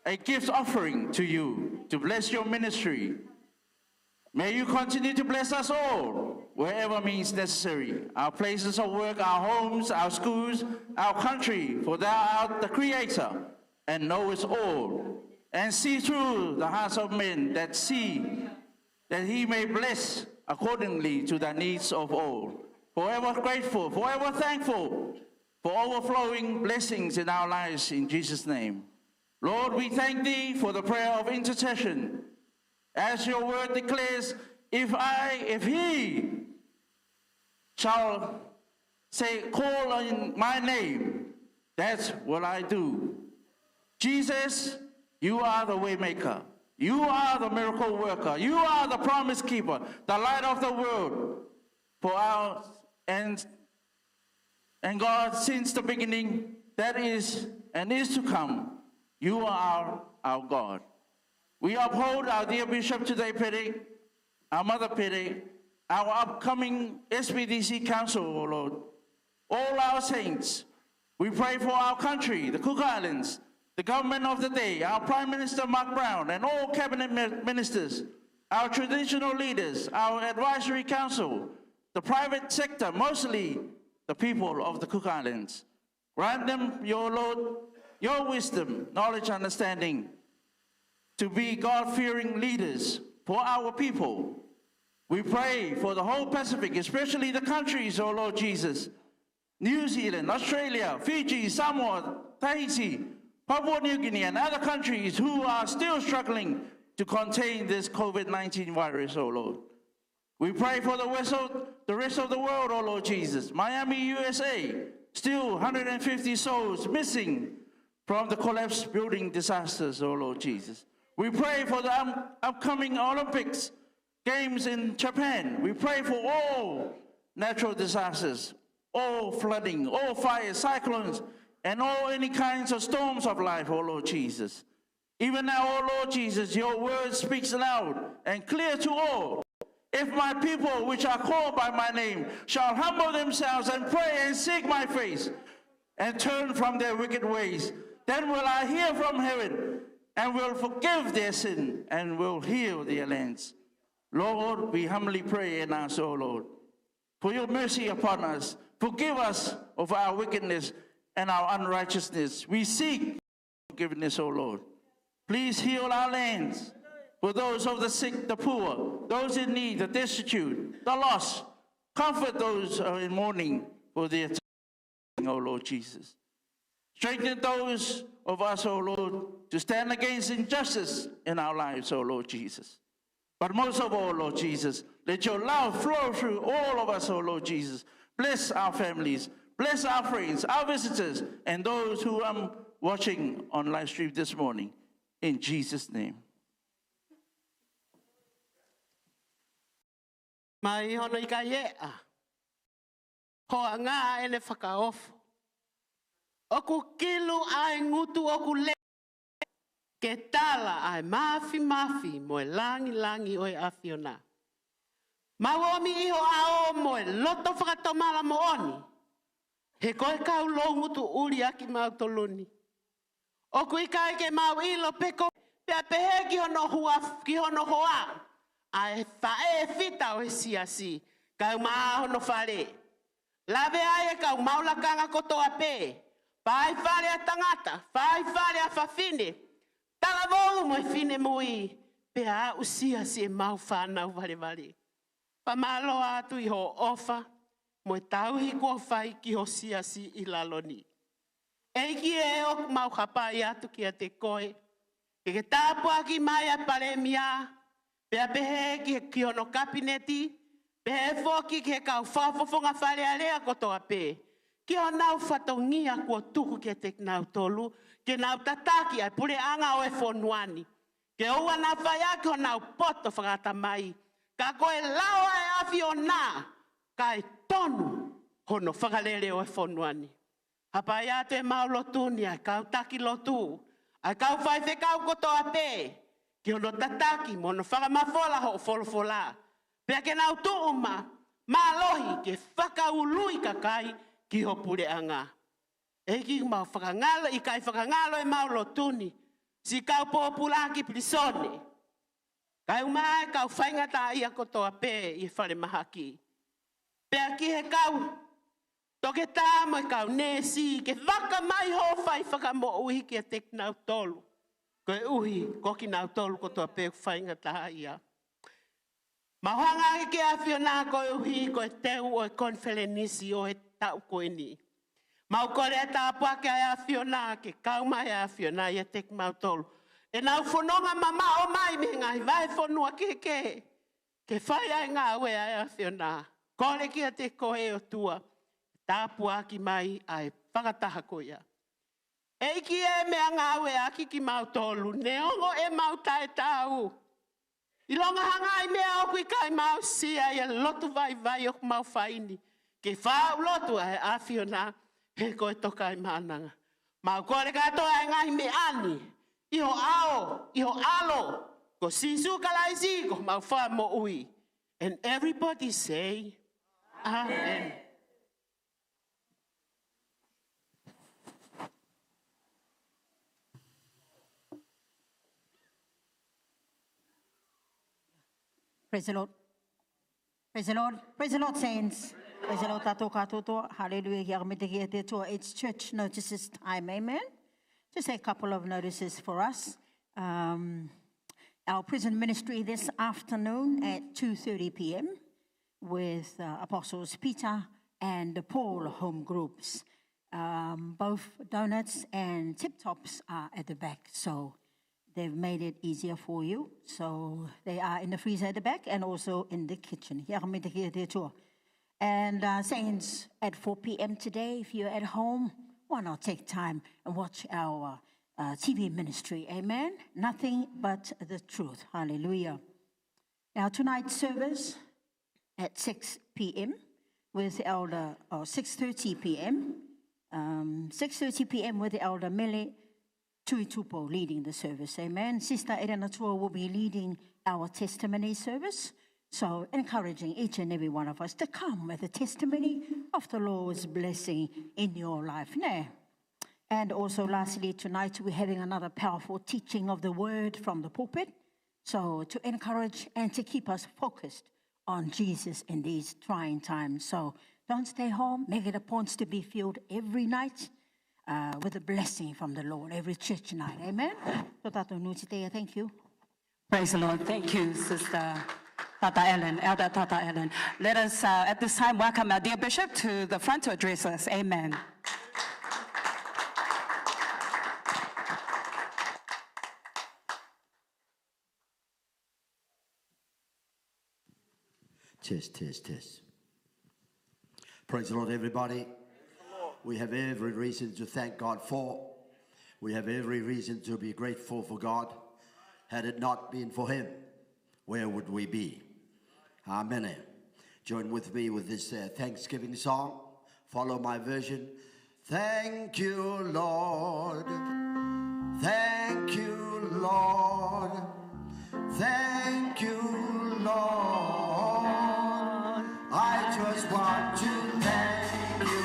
a gift offering to you to bless your ministry. May you continue to bless us all, wherever means necessary, our places of work, our homes, our schools, our country, for thou art the Creator, and knowest all, and see through the hearts of men that see, that he may bless accordingly to the needs of all. Forever grateful, forever thankful for overflowing blessings in our lives in Jesus' name. Lord, we thank thee for the prayer of intercession. As your word declares, if he shall say, call on my name, that's what I do. Jesus, you are the way maker. You are the miracle worker. You are the promise keeper, the light of the world. for our and God, since the beginning, that is and is to come, you are our God. We uphold our dear Bishop today, Pede, our Mother Pede, our upcoming SBDC Council, O Lord, all our saints. We pray for our country, the Cook Islands, the government of the day, our Prime Minister Mark Brown, and all cabinet ministers, our traditional leaders, our advisory council, the private sector, mostly the people of the Cook Islands. Grant them, your Lord, your wisdom, knowledge, understanding, to be God-fearing leaders for our people. We pray for the whole Pacific, especially the countries, O Lord Jesus, New Zealand, Australia, Fiji, Samoa, Tahiti, Papua New Guinea, and other countries who are still struggling to contain this COVID-19 virus, O Lord. We pray for the rest of the world, O Lord Jesus. Miami, USA, still 150 souls missing from the collapsed building disasters, O Lord Jesus. We pray for the upcoming Olympics Games in Japan. We pray for all natural disasters, all flooding, all fires, cyclones, and all any kinds of storms of life, O Lord Jesus. Even now, O Lord Jesus, your word speaks loud and clear to all. If my people, which are called by my name, shall humble themselves and pray and seek my face and turn from their wicked ways, then will I hear from heaven and will forgive their sin and will heal their lands. Lord, we humbly pray and ask, O Lord, for your mercy upon us. Forgive us of our wickedness and our unrighteousness. We seek forgiveness, O Lord. Please heal our lands for those of the sick, the poor, those in need, the destitute, the lost. Comfort those in mourning for their time, O Lord Jesus. Strengthen those of us, O Lord, to stand against injustice in our lives, O Lord Jesus. But most of all, Lord Jesus, let your love flow through all of us, O Lord Jesus. Bless our families, bless our friends, our visitors, and those who are watching on live stream this morning. In Jesus' name. Mai hono I ka ea. Hoa ngā ele whakaofo. Oku kilu ai ngutu oku le. Ke tala ai mafi mo e langi o e awhiona. Mawomi iho ao mo e loto whakatomala mo oni. He koe kau lo ngutu uri aki mautoluni. Oku I kai ke mau ilo peko. Pea pehe ki hono hoa. Ai fae fita o siasi kau maa hono fale lave ai kau maula kanga kotoa pe pai fale a tangata pai fale a fafine tala vou mo fine mui pe a usia si mau fana vale pa malo atu I ho ofa mo tau hi ko fai ki ho siasi I laloni e ki e o mau hapai atu ki a te koe ke tapua ki mai a palemia Pea pehe ki ono kabineti, pehe foki ki kau whafofonga whare alea kotoa pe. Ki o nau whatongia kua tuku ke te nau tolu, ke nau tataki ai pure anga o e whonuani. Ke oua nau whaia ki o nau poto whakata mai. Ka koe lawa e awhi o nā, ka e tonu hono whakalele o e whonuani. Hapai atu e mau lotuni ai kau taki lotu, ai kau whaife kau kotoa pe. Ki ono tataki mo no whakamafola ho folofola. Pea ke nau tuuma, mālohi ke whakaului kakai ki ho pure anga. E ki mau whakangalo, I kai whakangalo e mau lotuni. Si kau popula ki prisone. Kai umai kau whaingata ia kotoa pe I whare mahaki. Pea ki he kau, toke tā mo kau nesi, ke whaka mai ho whai whakamo uhi ki a teknau tolu. Koe uhi, koki nau tolu kotoa pe whainga taha ia. Mahoanga ke a whiona koe uhi, koe teu o e konfelenisi o e tau koe ni. Mau kore a tāpua ke a whiona, ke kauma a whiona i a tek mau tolu. E nau whanonga mama o mai me ngai vai whanua ke. Ke whai ai ngā ue a whiona. Kore ki a te koe o tua, tāpua ki mai ai whakataha koe ia. Eiki e mea ngāwe aki ki mau tolu, ne ongo e mau tae tau. I longa hanga I mea o kui kai mau sia ia lotu vai o mau faini. Ke whau lotu ai awhio nā, he koe toka I maananga. Mau kore katoa e ngai me ani. Iho ao, iho alo. Ko sisu kalaisi, ko mau wha mo ui. And everybody say, Amen. Praise the Lord. Praise the Lord. Praise the Lord, saints. Praise the Lord, tato katoto. Hallelujah. It's church notices time. Amen. Just a couple of notices for us. Our prison ministry this afternoon at 2:30 p.m. with Apostles Peter and Paul home groups. Both donuts and tip-tops are at the back, so they've made it easier for you. So they are in the freezer at the back and also in the kitchen. And saints, at 4 p.m. today, if you're at home, why not take time and watch our TV ministry? Amen? Nothing but the truth. Hallelujah. Now, tonight's service at 6 p.m. with Elder, or 6:30 p.m. 6:30 p.m. with Elder Mele Tuitupo leading the service. Amen. Sister Elena Tua will be leading our testimony service. So encouraging each and every one of us to come with a testimony of the Lord's blessing in your life. Nah. And also lastly, tonight we're having another powerful teaching of the word from the pulpit. So to encourage and to keep us focused on Jesus in these trying times. So don't stay home. Make it a point to be filled every night with a blessing from the Lord, every church night. Amen. Thank you. Praise the Lord. Thank you, Sister Tata Ellen, Elder Tata Ellen. Let us, at this time, welcome our dear Bishop to the front to address us. Amen. Test. Praise the Lord, everybody. We have every reason to thank God for. We have every reason to be grateful for God. Had it not been for Him, where would we be? Amen. Join with me with this Thanksgiving song. Follow my version. Thank you, Lord. Thank you, Lord. Thank you, Lord. I just want to thank you,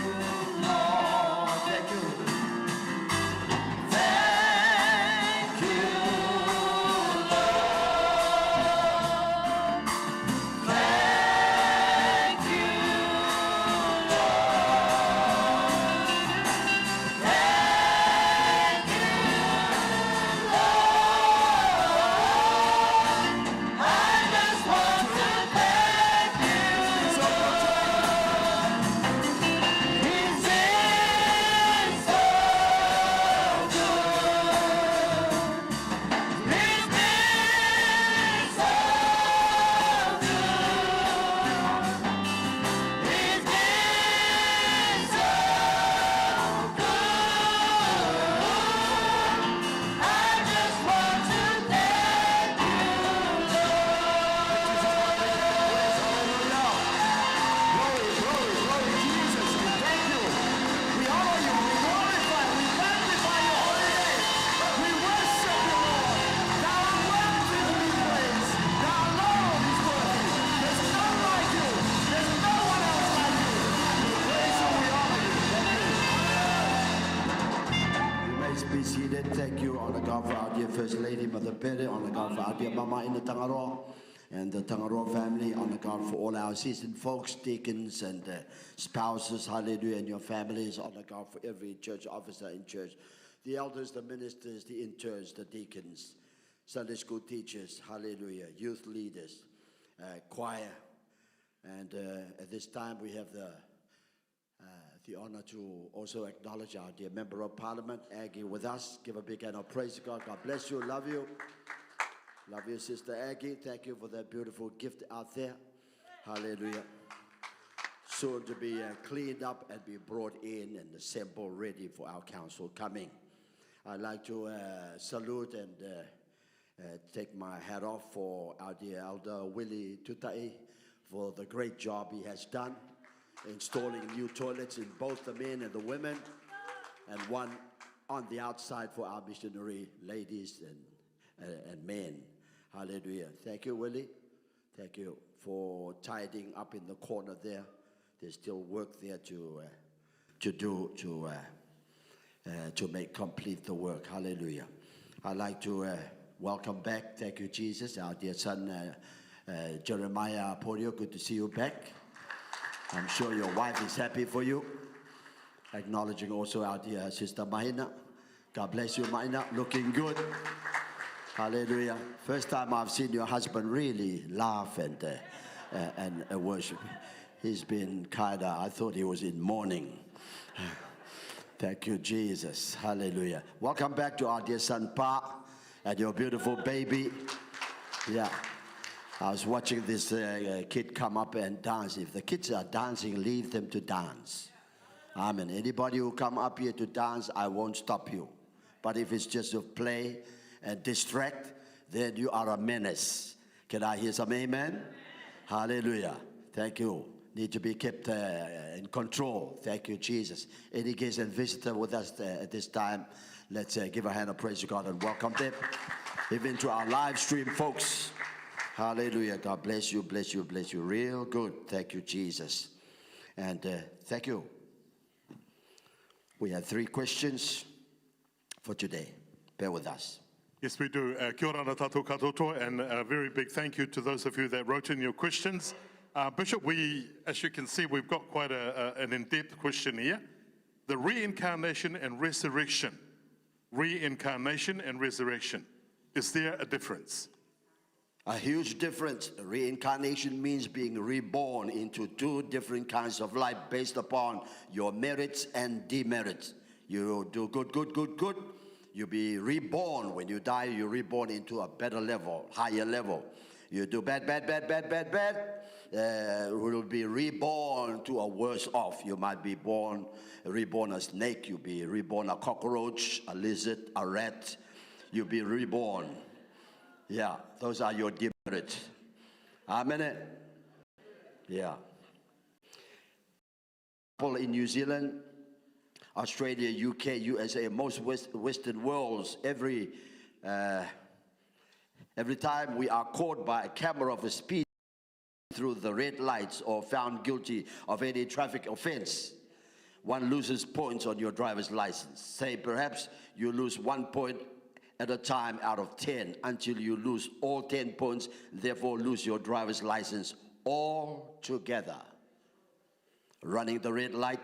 Lord. Thank you. Thank you, Lord. Thank you, Lord. Thank you, Lord. I just want to thank you, Lord. He's been so good. He's been so good. He's been so good. I just want to thank you, Glory, Jesus. We thank you. We honor you. We glorify. We magnify your holy name. We worship you, Lord. Thou art worthy to be praised. Thou alone is worthy. There's none like you. There's no one else like you. We praise you. We honor you. Thank you. You may be seated. Thank you. Honor God for our dear First Lady, Mother Pere. Honor God for our dear Mama in the Tangaroa. And the Tangaroa family, honor God for all our seasoned folks, deacons and spouses, hallelujah, and your families. Honor God for every church officer in church, the elders, the ministers, the interns, the deacons, Sunday school teachers, hallelujah, youth leaders, choir. And at this time we have the honor to also acknowledge our dear Member of Parliament, Aggie, with us. Give a big hand of praise to God. God bless you. Love you. Love you, Sister Aggie. Thank you for that beautiful gift out there. Hallelujah. Soon to be cleaned up and be brought in and assembled, ready for our council coming. I'd like to salute take my hat off for our dear Elder Willie Tutai for the great job he has done installing new toilets in both the men and the women, and one on the outside for our missionary ladies and men. Hallelujah. Thank you, Willie. Thank you for tidying up in the corner there. There's still work there to do to make complete the work. Hallelujah. I'd like to welcome back, thank you, Jesus, our dear son Jeremiah Aporio. Good to see you back. I'm sure your wife is happy for you. Acknowledging also our dear sister Mahina. God bless you, Mahina. Looking good. Hallelujah. First time I've seen your husband really laugh and worship. He's been kind of, I thought he was in mourning. Thank you, Jesus. Hallelujah. Welcome back to our dear son Pa and your beautiful baby. Yeah. I was watching this kid come up and dance. If the kids are dancing, leave them to dance. Amen. Anybody who come up here to dance, I won't stop you. But if it's just to play and distract, then you are a menace. Can I hear some amen? Hallelujah. Thank you. Need to be kept in control. Thank you, Jesus. Any guest and visitor with us at this time, let's give a hand of praise to God and welcome them. Even to our live stream folks. Hallelujah. God bless you, bless you, bless you. Real good. Thank you, Jesus. And thank you. We have 3 questions for today. Bear with us. Yes, we do. Kia ora tātou katoa, and a very big thank you to those of you that wrote in your questions. Bishop, as you can see, we've got quite an in-depth question here. The reincarnation and resurrection. Reincarnation and resurrection. Is there a difference? A huge difference. Reincarnation means being reborn into 2 different kinds of life based upon your merits and demerits. You do good, good, good, good. You be reborn. When you die, you're reborn into a better level, higher level. You do bad, bad, bad, bad, bad, bad. Will be reborn to a worse off. You might be reborn a snake. You'll be reborn a cockroach, a lizard, a rat. You'll be reborn. Yeah, those are your demerits. Amen. Yeah. People in New Zealand, Australia, UK, USA, most Western worlds, every time we are caught by a camera of a speed through the red lights or found guilty of any traffic offense, one loses points on your driver's license. Say perhaps you lose 1 point at a time out of 10 until you lose all 10 points, therefore lose your driver's license altogether. Running the red light,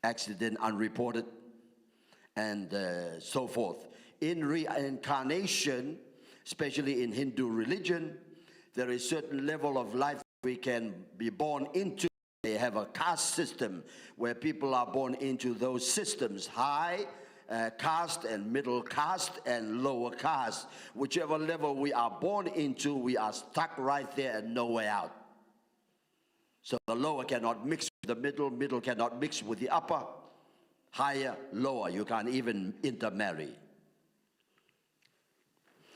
accident unreported, and so forth. In reincarnation, especially in Hindu religion, there is a certain level of life we can be born into. They have a caste system where people are born into those systems, high caste and middle caste and lower caste. Whichever level we are born into, we are stuck right there and no way out. So the lower cannot mix with the middle, middle cannot mix with the upper, higher, lower. You can't even intermarry.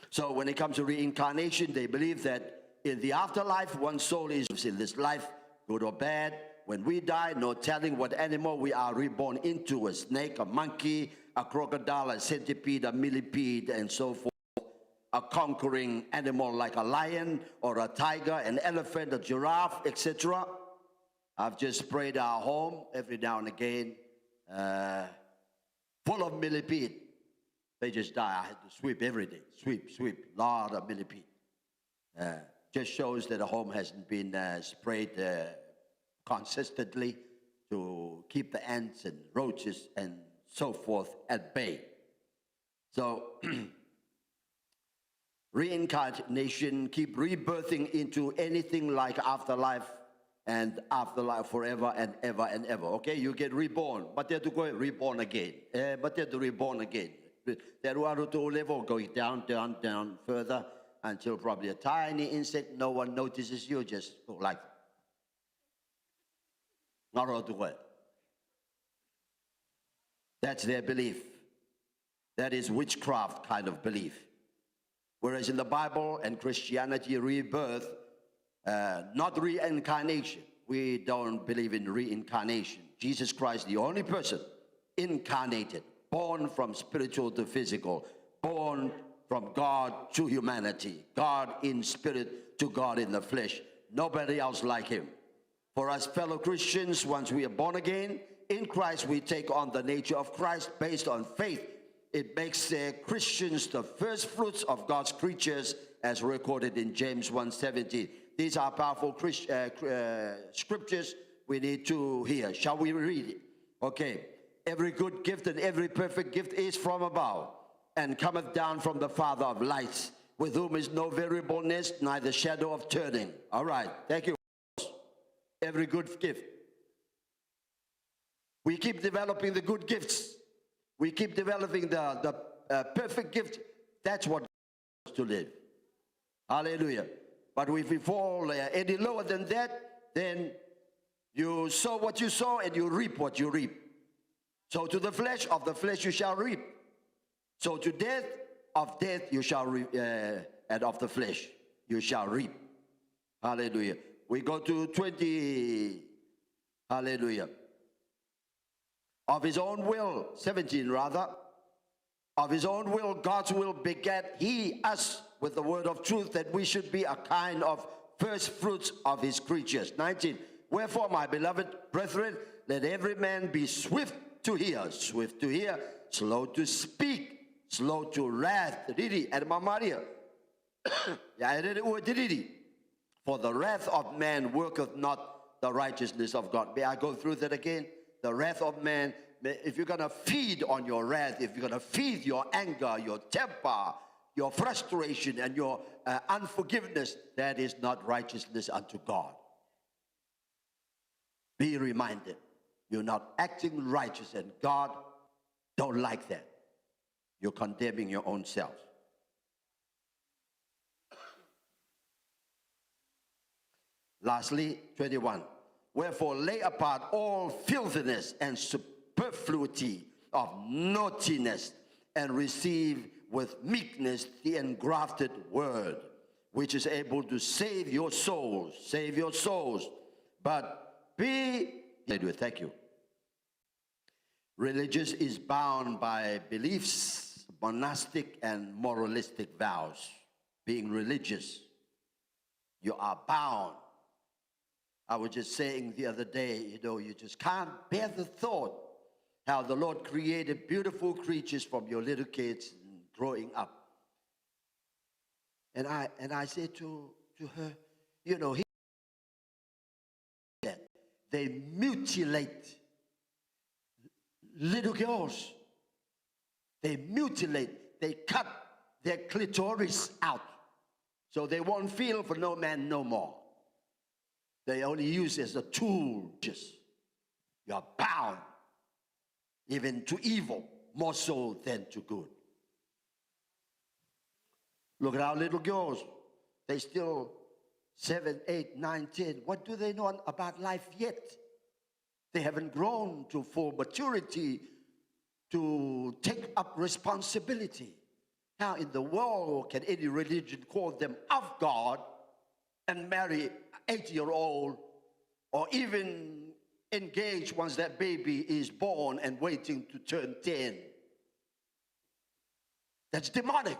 So when it comes to reincarnation, they believe that in the afterlife, one soul is in this life, good or bad. When we die, no telling what animal we are reborn into, a snake, a monkey, a crocodile, a centipede, a millipede, and so forth. A conquering animal like a lion or a tiger, an elephant, a giraffe, etc. I've just sprayed our home every now and again, full of millipede. They just die. I had to sweep every day. Sweep, lot of millipede. Just shows that the home hasn't been sprayed consistently to keep the ants and roaches and so forth at bay. So reincarnation, keep rebirthing into anything like afterlife and afterlife forever and ever and ever. Okay, you get reborn, but they have to go reborn again. But they have to reborn again. That RAROTONGA level going down, down, down further until probably a tiny insect, no one notices you, just go like RAROTONGA. That's their belief. That is witchcraft kind of belief. Whereas in the Bible and Christianity, rebirth, not reincarnation. We don't believe in reincarnation. Jesus Christ, the only person incarnated, born from spiritual to physical, born from God to humanity, God in spirit to God in the flesh. Nobody else like him. For us fellow Christians, once we are born again, in Christ we take on the nature of Christ based on faith. It makes Christians the first fruits of God's creatures, as recorded in James 1:17. These are powerful scriptures we need to hear. Shall we read it? Okay. Every good gift and every perfect gift is from above, and cometh down from the Father of lights, with whom is no variableness, neither shadow of turning. All right. Thank you. Every good gift. We keep developing the good gifts. We keep developing the perfect gift. That's what to live. Hallelujah. But if we fall any lower than that, then you sow what you sow and you reap what you reap. So to the flesh, of the flesh you shall reap. So to death, of death you shall reap, and of the flesh you shall reap. Hallelujah. We go to 20. Hallelujah. Of his own will, 17 rather. Of his own will, God's will begat he us with the word of truth, that we should be a kind of first fruits of his creatures. 19. Wherefore, my beloved brethren, let every man be swift to hear, slow to speak, slow to wrath. For the wrath of man worketh not the righteousness of God. May I go through that again? The wrath of man, if you're going to feed on your wrath, if you're going to feed your anger, your temper, your frustration, and your unforgiveness, that is not righteousness unto God. Be reminded, you're not acting righteous, and God don't like that. You're condemning your own self. Lastly, 21. Wherefore lay apart all filthiness and superfluity of naughtiness, and receive with meekness the engrafted word, which is able to save your souls. Save your souls. But be, thank you. Religious is bound by beliefs, monastic and moralistic vows. Being religious, you are bound. I was just saying the other day, you just can't bear the thought how the Lord created beautiful creatures from your little kids growing up. And I said to her, they mutilate little girls. They mutilate, they cut their clitoris out so they won't feel for no man no more. They only use it as a tool. You are bound even to evil, more so than to good. Look at our little girls. They still 7, 8, 9, 10. What do they know about life yet? They haven't grown to full maturity to take up responsibility. How in the world can any religion call them of God and marry an 8-year-old, or even engage once that baby is born and waiting to turn 10? That's demonic.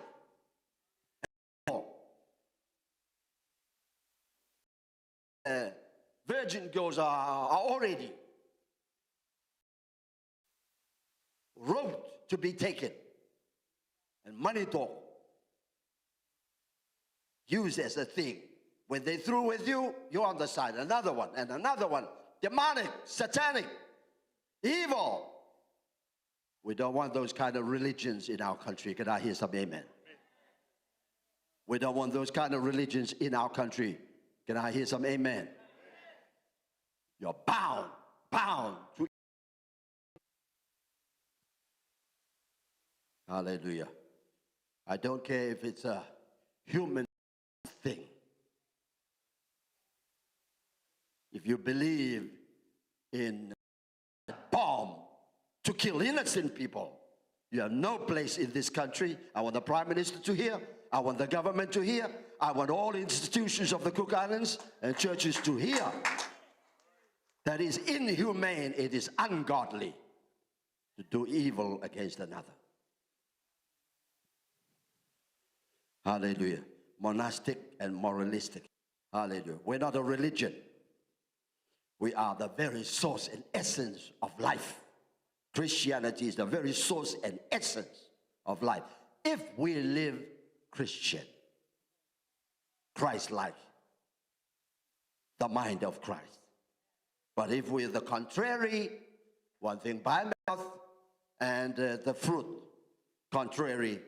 Virgin girls are already roped to be taken, and money talk used as a thing. When they through with you, you're on the side. Another one and another one. Demonic, satanic, evil. We don't want those kind of religions in our country. Can I hear some amen? We don't want those kind of religions in our country. Can I hear some amen? You're bound to. Hallelujah. I don't care if it's a human thing. If you believe in a bomb to kill innocent people, you have no place in this country. I want the Prime Minister to hear. I want the government to hear. I want all institutions of the Cook Islands and churches to hear. That is inhumane, it is ungodly to do evil against another. Hallelujah. Monastic and moralistic. Hallelujah. We're not a religion. We are the very source and essence of life. Christianity is the very source and essence of life. If we live Christian, Christ-like, the mind of Christ. But if we're the contrary, one thing by mouth and the fruit contrary,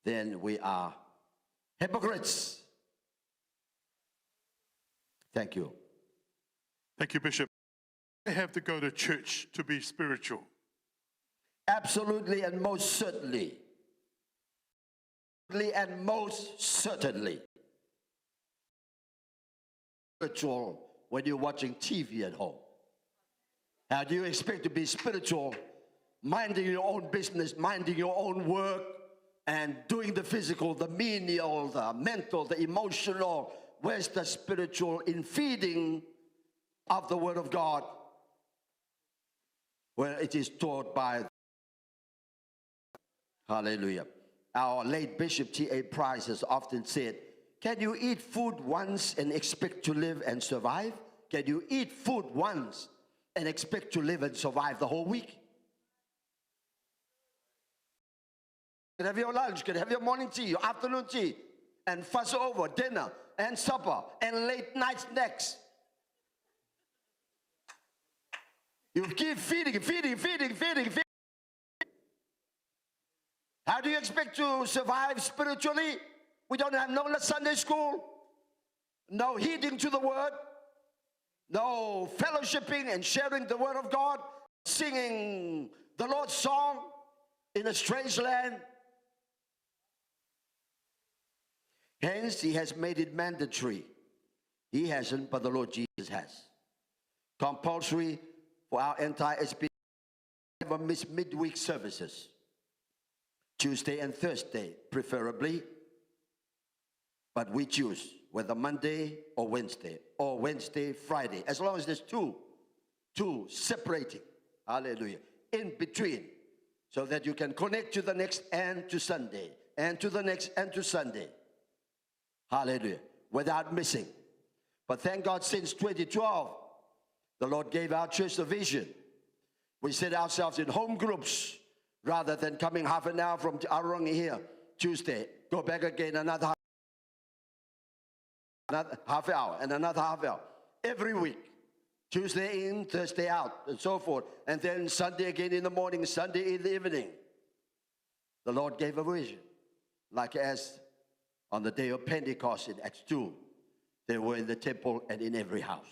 then we are hypocrites. Thank you. Thank you, Bishop. I have to go to church to be spiritual. Absolutely and most certainly. And most certainly. Spiritual when you're watching TV at home. How do you expect to be spiritual, minding your own business, minding your own work, and doing the physical, the menial, the mental, the emotional? Where's the spiritual in feeding of the Word of God? Where it is taught by. Hallelujah. Our late Bishop T.A. Price has often said, can you eat food once and expect to live and survive? Can you eat food once and expect to live and survive the whole week? You can have your lunch, you can have your morning tea, your afternoon tea, and fuss over dinner and supper and late night snacks. You keep feeding. How do you expect to survive spiritually? We don't have no Sunday school, no heeding to the word, no fellowshipping and sharing the word of God, singing the Lord's song in a strange land. Hence, he has made it mandatory. He hasn't, but the Lord Jesus has. Compulsory for our entire SB. Never miss midweek services. Tuesday and Thursday, preferably. But we choose whether Monday or Wednesday, Friday, as long as there's two separating, hallelujah, in between, so that you can connect to the next and to Sunday, and to the next and to Sunday, hallelujah, without missing. But thank God since 2012, the Lord gave our church a vision. We set ourselves in home groups, rather than coming half an hour from Arong here, Tuesday, go back again another half hour and another half hour every week. Tuesday in, Thursday out, and so forth. And then Sunday again in the morning, Sunday in the evening. The Lord gave a vision. Like as on the day of Pentecost in Acts 2, they were in the temple and in every house.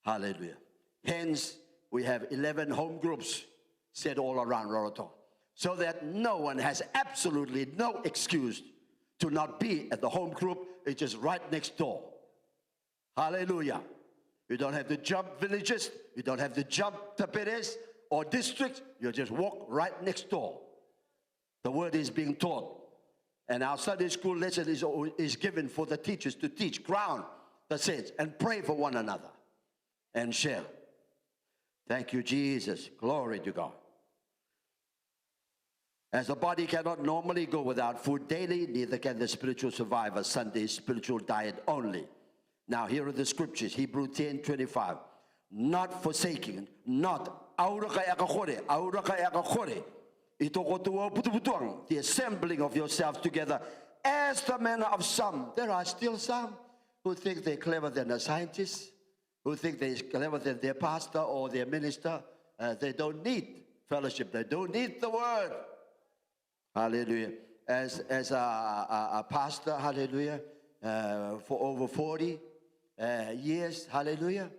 Hallelujah. Hence, we have 11 home groups set all around Rarotonga, so that no one has absolutely no excuse to not be at the home group. It's just right next door. Hallelujah. You don't have to jump villages. You don't have to jump taperes or districts. You just walk right next door. The word is being taught. And our Sunday school lesson is given for the teachers to teach, ground the saints, and pray for one another and share. Thank you, Jesus. Glory to God. As the body cannot normally go without food daily, neither can the spiritual survive a Sunday's spiritual diet only. Now here are the scriptures. Hebrews 10:25. Not forsaking, not the assembling of yourselves together as the manner of some. There are still some who think they're clever than a scientist, who think they're clever than their pastor or their minister. They don't need fellowship. They don't need the word. Hallelujah. As a pastor, hallelujah, for over 40 years, hallelujah.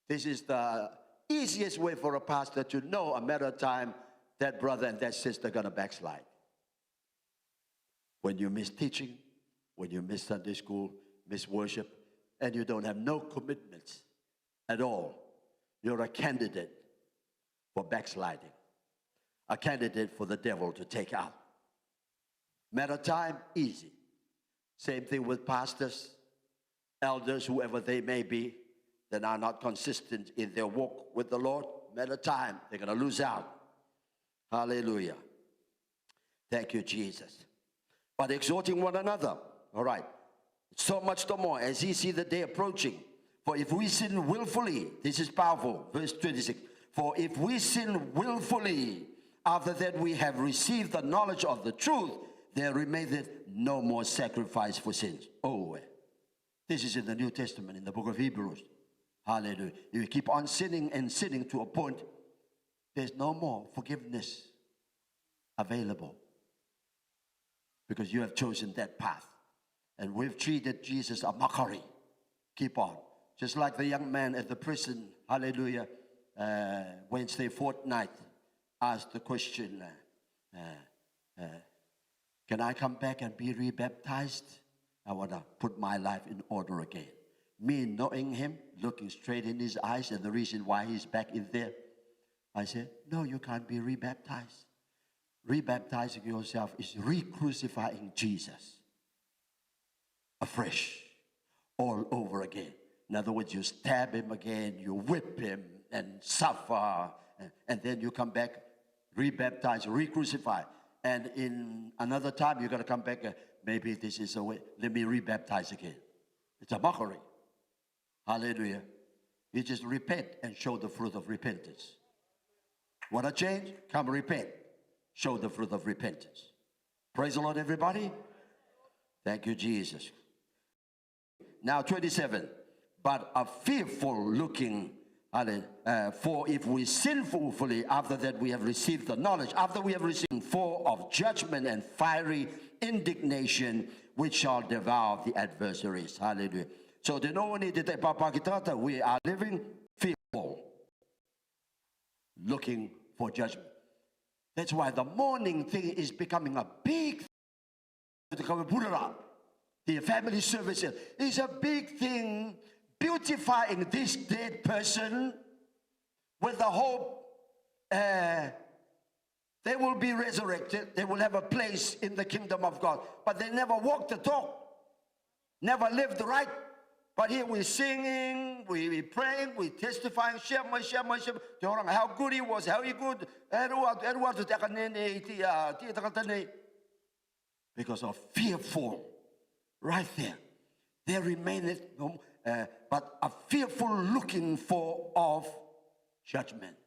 This is the easiest way for a pastor to know a matter of time that brother and that sister are going to backslide. When you miss teaching, when you miss Sunday school, miss worship, and you don't have no commitments at all, you're a candidate for backsliding. A candidate for the devil to take out. Matter time, easy. Same thing with pastors, elders, whoever they may be, that are not consistent in their walk with the Lord. Matter time, they're going to lose out. Hallelujah. Thank you, Jesus. But exhorting one another. All right. So much the more as ye see the day approaching. For if we sin willfully, this is powerful, verse 26. For if we sin willfully, after that we have received the knowledge of the truth, there remaineth no more sacrifice for sins. Oh, this is in the New Testament, in the book of Hebrews. Hallelujah. You keep on sinning and sinning to a point, there's no more forgiveness available. Because you have chosen that path. And we've treated Jesus a mockery. Keep on. Just like the young man at the prison, hallelujah, Wednesday fortnight, asked the question, can I come back and be rebaptized? I want to put my life in order again. Me knowing him, looking straight in his eyes, and the reason why he's back in there, I said, no, you can't be rebaptized. Rebaptizing yourself is re-crucifying Jesus afresh, all over again. In other words, you stab him again, you whip him and suffer, and then you come back, rebaptize, re-crucify. And in another time, you're going to come back, maybe this is a way, let me rebaptize again. It's a mockery. Hallelujah. You just repent and show the fruit of repentance. Want to change? Come repent. Show the fruit of repentance. Praise the Lord, everybody. Thank you, Jesus. Now, 27. But a fearful looking, for if we sin willfully, after that we have received the knowledge, after we have received for of judgment and fiery indignation, which shall devour the adversaries. Hallelujah. So, we are living fearful, looking for judgment. That's why the mourning thing is becoming a big thing. The family service is a big thing, beautifying this dead person with the hope they will be resurrected. They will have a place in the kingdom of God. But they never walked the talk, never lived right. But here we're singing, we're praying, we're testifying, how good he was, how he good. Because of fearful, right there. There remaineth, but a fearful looking for of judgment.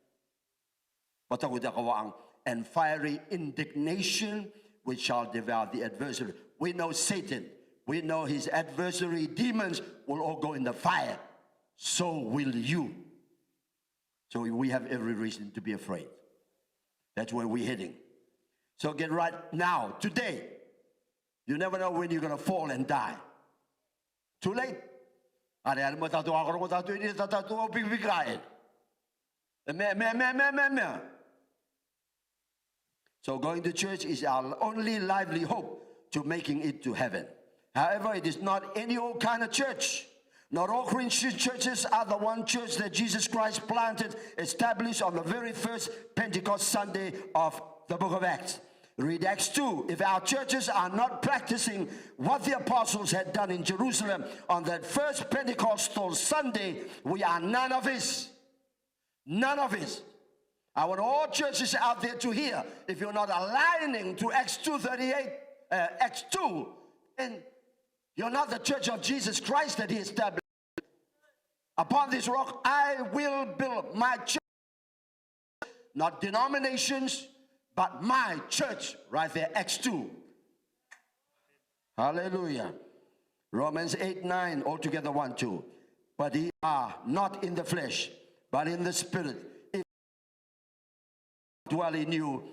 And fiery indignation, which shall devour the adversary. We know Satan. We know his adversary, demons, will all go in the fire. So will you. So we have every reason to be afraid. That's where we're heading. So get right now, today. You never know when you're going to fall and die. Too late. So going to church is our only lively hope to making it to heaven. However, it is not any old kind of church. Not all Christian churches are the one church that Jesus Christ planted, established on the very first Pentecost Sunday of the book of Acts. Read Acts 2. If our churches are not practicing what the apostles had done in Jerusalem on that first Pentecostal Sunday, we are none of his. None of his. I want all churches out there to hear, if you're not aligning to Acts 2:38, Acts 2, and you're not the church of Jesus Christ that he established. Upon this rock, I will build my church. Not denominations, but my church. Right there, Acts 2. Hallelujah. Romans 8:9, altogether 1-2. But ye are not in the flesh, but in the spirit. If dwell in you.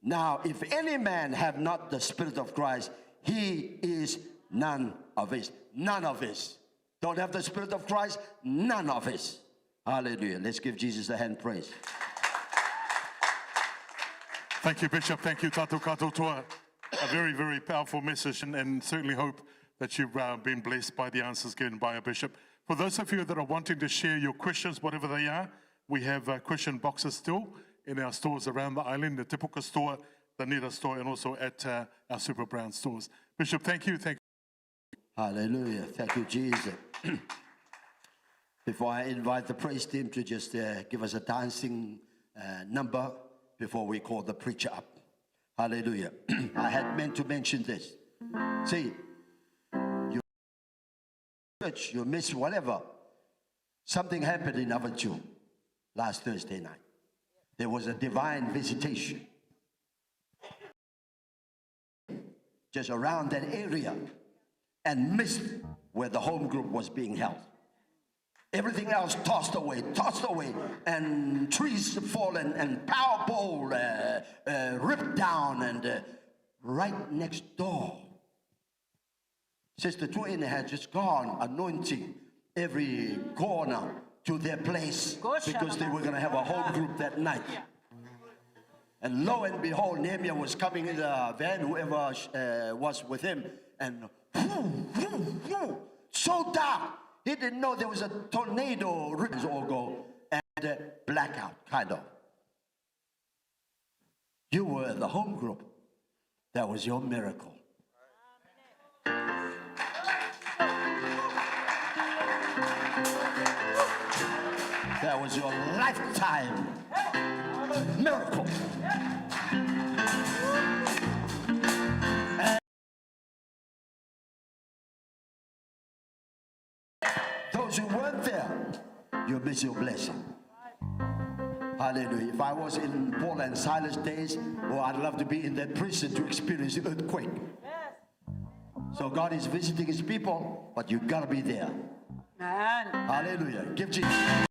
Now, if any man have not the spirit of Christ, he is none of his. None of his. Don't have the spirit of Christ? None of his. Hallelujah. Let's give Jesus a hand praise. Thank you, Bishop. Thank you, Tato Katotoa. A very, very powerful message, and certainly hope that you've been blessed by the answers given by a bishop. For those of you that are wanting to share your questions, whatever they are, we have question boxes still in our stores around the island. The Te Puka store the Nita store and also at our Super Brown stores. Bishop, thank you. Thank you. Hallelujah. Thank you, Jesus. Before I invite the praise team to just give us a dancing number before we call the preacher up. Hallelujah. I had meant to mention this. See, you church, you miss whatever. Something happened in Avaju last Thursday night. There was a divine visitation just around that area and missed where the home group was being held. Everything else tossed away, and trees fallen, and power pole ripped down, and right next door, Sister Tuine had just gone anointing every corner to their place because they were going to have a home group that night. And lo and behold, Nehemiah was coming in the van, whoever was with him, and so dark. He didn't know there was a tornado, ribbons all go, and blackout, kind of. You were the home group. That was your miracle. That was your lifetime miracle. And those who weren't there, you'll miss your blessing. Hallelujah. If I was in Paul and Silas days, well, I'd love to be in that prison to experience the earthquake. So God is visiting his people, but you gotta be there. Man. Hallelujah. Give Jesus.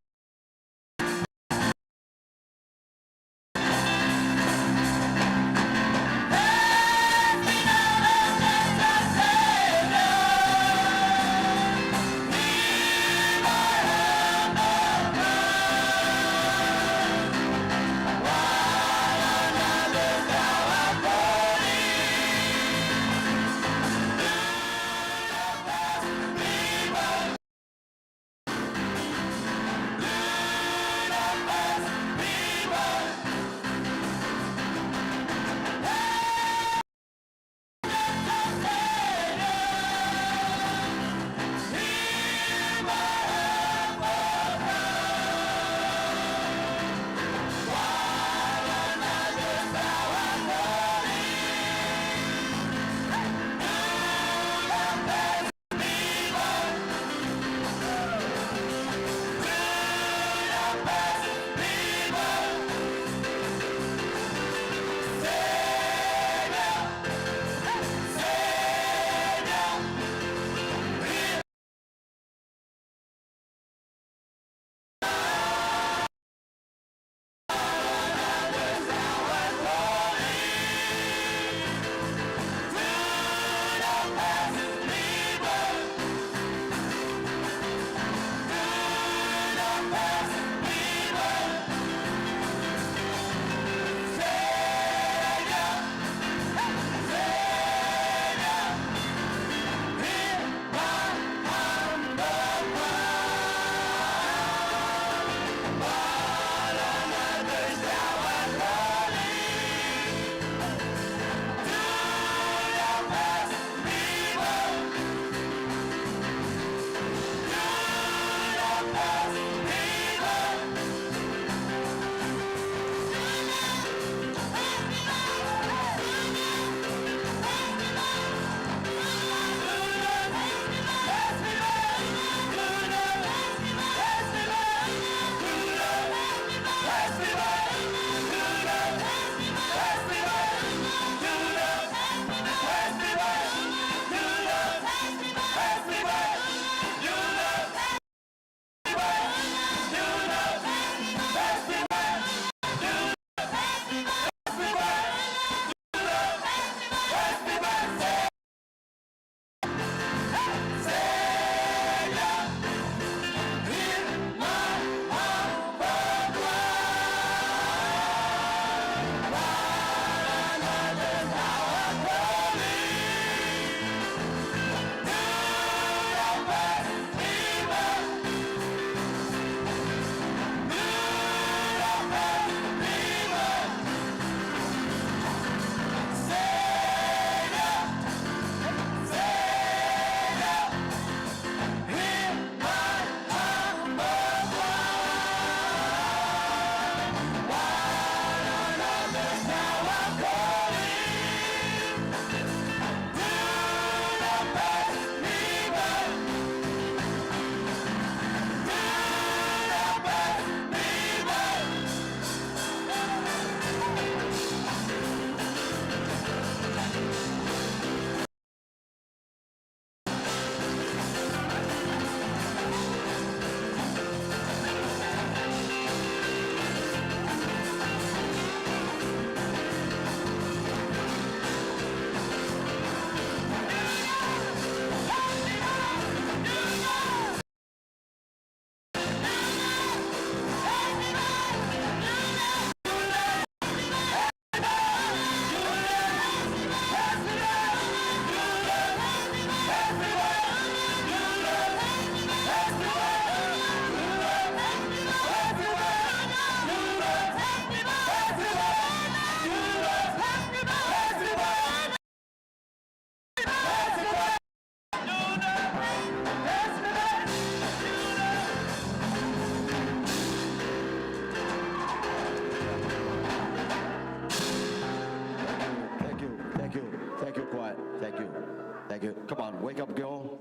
Come on, wake up, girl.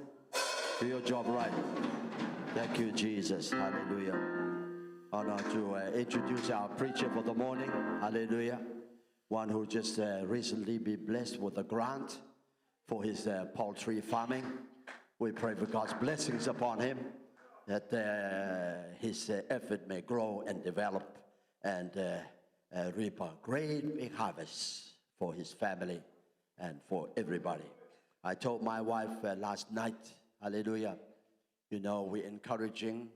Do your job right. Thank you, Jesus. Hallelujah. Honor to introduce our preacher for the morning. Hallelujah. One who just recently been blessed with a grant for his poultry farming. We pray for God's blessings upon him, that his effort may grow and develop and reap a great big harvest for his family and for everybody. I told my wife last night, hallelujah, you know, we're encouraging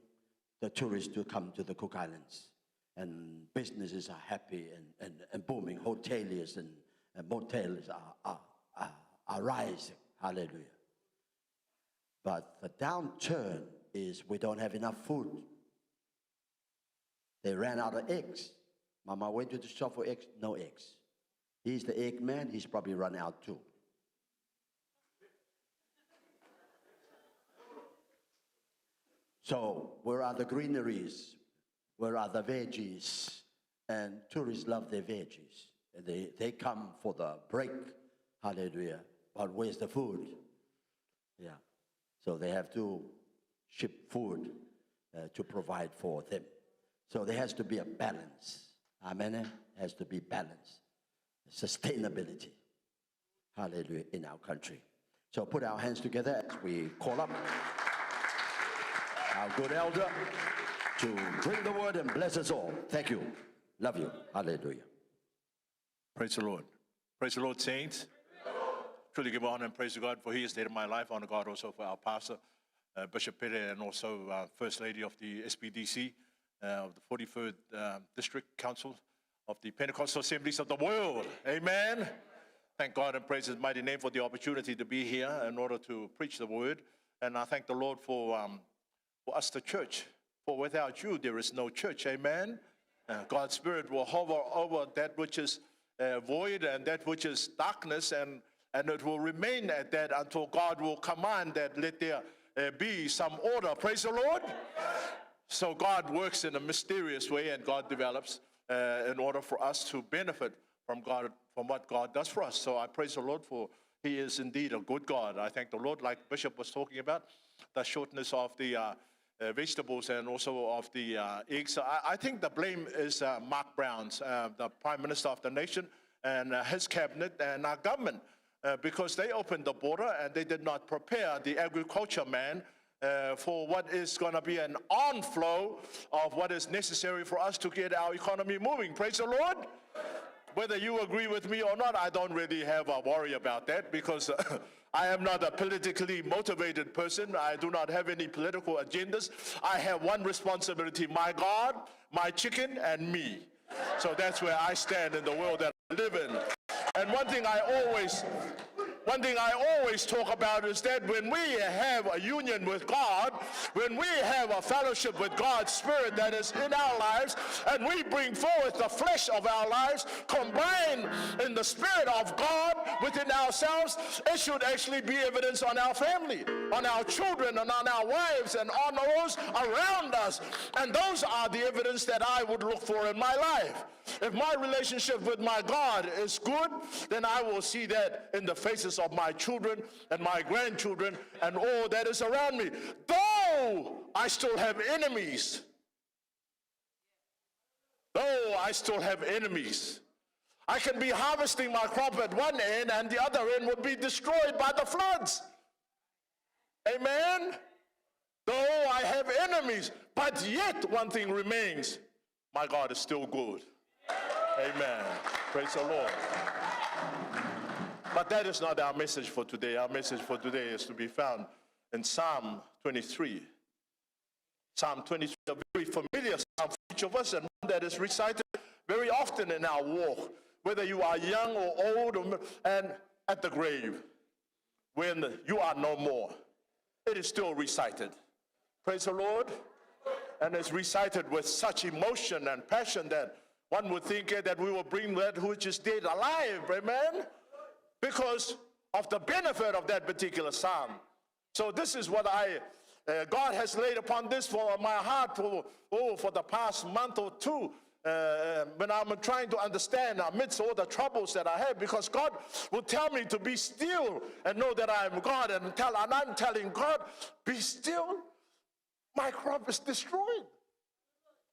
the tourists to come to the Cook Islands, and businesses are happy and booming. Hoteliers and motels are rising, hallelujah. But the downturn is we don't have enough food. They ran out of eggs. Mama went to the shop for eggs, no eggs. He's the egg man, he's probably run out too. So where are the greeneries? Where are the veggies? And tourists love their veggies. And they come for the break, hallelujah. But where's the food? Yeah. So they have to ship food to provide for them. So there has to be a balance. Amen. There has to be balance. Sustainability. Hallelujah, in our country. So put our hands together as we call up our good elder to bring the word and bless us all. Thank you. Love you. Hallelujah. Praise the Lord. Praise the Lord, saints. Truly give honor and praise to God for He is there in my life. Honor God also for our pastor, Bishop Pere, and also First Lady of the SPDC, of the 43rd District Council of the Pentecostal Assemblies of the world. Amen. Thank God and praise His mighty name for the opportunity to be here in order to preach the word. And I thank the Lord for us, the church. For without you, there is no church. Amen. God's Spirit will hover over that which is void and that which is darkness, and it will remain at that until God will command that let there be some order. Praise the Lord. So God works in a mysterious way, and God develops in order for us to benefit from God, from what God does for us. So I praise the Lord for He is indeed a good God. I thank the Lord, like Bishop was talking about, the shortness of the vegetables and also of the eggs. I think the blame is Mark Brown's, the Prime Minister of the nation, and his cabinet and our government, because they opened the border and they did not prepare the agriculture man for what is going to be an onflow of what is necessary for us to get our economy moving. Praise the Lord. Whether you agree with me or not, I don't really have a worry about that, because I am not a politically motivated person. I do not have any political agendas. I have one responsibility: my God, my chicken, and me. So that's where I stand in the world that I live in. And one thing I always talk about is that when we have a union with God, when we have a fellowship with God's Spirit that is in our lives, and we bring forward the flesh of our lives, combined in the Spirit of God within ourselves, it should actually be evidence on our family, on our children, and on our wives, and on those around us. And those are the evidence that I would look for in my life. If my relationship with my God is good, then I will see that in the faces of my children and my grandchildren and all that is around me. Though I still have enemies. I can be harvesting my crop at one end and the other end would be destroyed by the floods. Amen? Though I have enemies, but yet one thing remains: my God is still good. Amen. Praise the Lord. But that is not our message for today. Our message for today is to be found in Psalm 23. Psalm 23, a very familiar psalm for each of us, and one that is recited very often in our walk, whether you are young or old, and at the grave, when you are no more. It is still recited. Praise the Lord. And it's recited with such emotion and passion that one would think that we will bring that which is dead alive, amen? Because of the benefit of that particular psalm. So this is what God has laid upon this for my heart for the past month or two, when I'm trying to understand amidst all the troubles that I have, because God will tell me to be still and know that I am God, and I'm telling God, be still, my crop is destroyed.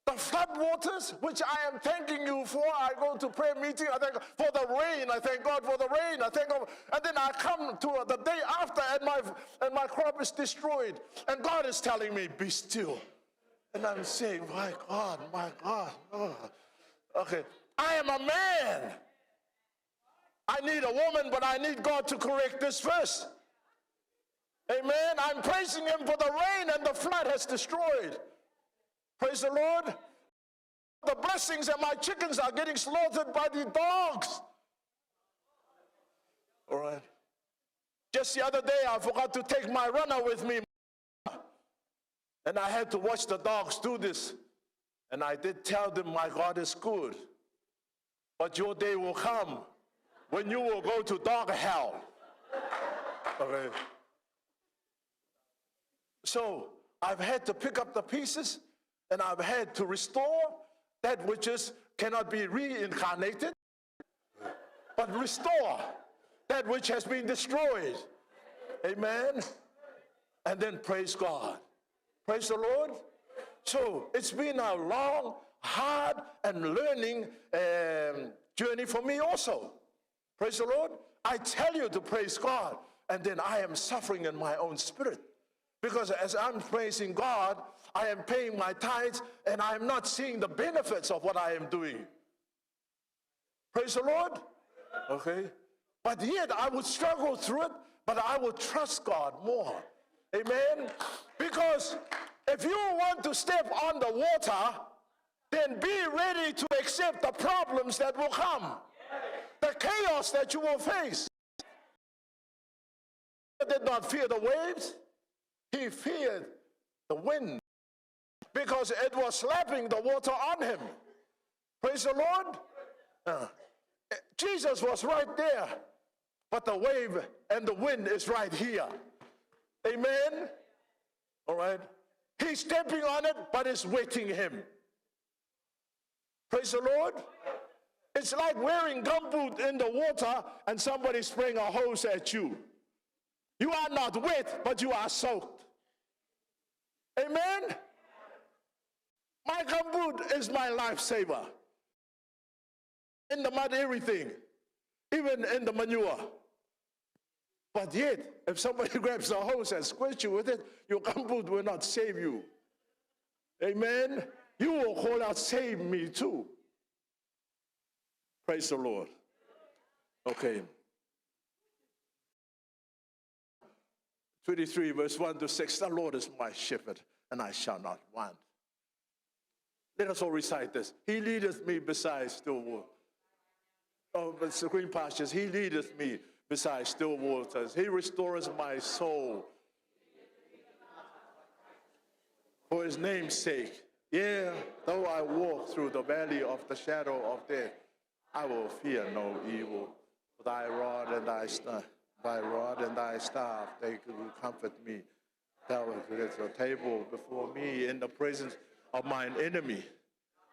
The flood waters, which I am thanking you for, I go to prayer meeting, I thank God for the rain, I thank God for the rain, I thank God, and then I come to the day after and my crop is destroyed, and God is telling me, be still. And I'm saying, my God, oh. Okay, I am a man. I need a woman, but I need God to correct this first. Amen. I'm praising him for the rain and the flood has destroyed. Praise the Lord. The blessings, and my chickens are getting slaughtered by the dogs. All right. Just the other day, I forgot to take my runner with me. And I had to watch the dogs do this. And I did tell them, my God is good. But your day will come when you will go to dog hell. Okay. So I've had to pick up the pieces, and I've had to restore that which cannot be reincarnated, but restore that which has been destroyed. Amen. And then praise God. Praise the Lord. So it's been a long, hard, and learning journey for me also. Praise the Lord. I tell you to praise God, and then I am suffering in my own spirit. Because as I'm praising God, I am paying my tithes, and I am not seeing the benefits of what I am doing. Praise the Lord. Okay. But yet I would struggle through it, but I would trust God more. Amen. Because if you want to step on the water, then be ready to accept the problems that will come, the chaos that you will face. He did not fear the waves, he feared the wind, because it was slapping the water on him. Praise the Lord. Jesus was right there, but the wave and the wind is right here. Amen. All right. He's stepping on it, but it's wetting him. Praise the Lord. It's like wearing gumboot in the water and somebody spraying a hose at you. You are not wet, but you are soaked. Amen. My gumboot is my lifesaver. In the mud, everything, even in the manure. But yet, if somebody grabs a hose and squirts you with it, your gumboot will not save you. Amen. You will call out, save me too. Praise the Lord. Okay. 23 verse 1 to 6, the Lord is my shepherd, and I shall not want. Let us all recite this. He leadeth me beside still waters. Oh, but the green pastures, he leadeth me beside still waters. He restoreth my soul. For his name's sake, yeah, though I walk through the valley of the shadow of death, I will fear no evil. Thy rod and thy staff, they will comfort me. Thou hast a table before me in the presence of mine enemy.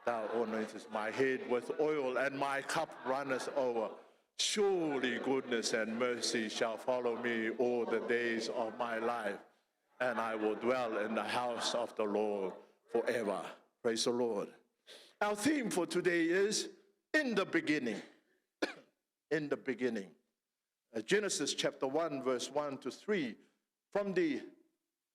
Thou anointest my head with oil, and my cup runneth over. Surely goodness and mercy shall follow me all the days of my life, and I will dwell in the house of the Lord forever. Praise the Lord. Our theme for today is in the beginning. In the beginning. Genesis chapter 1, verse 1 to 3. From the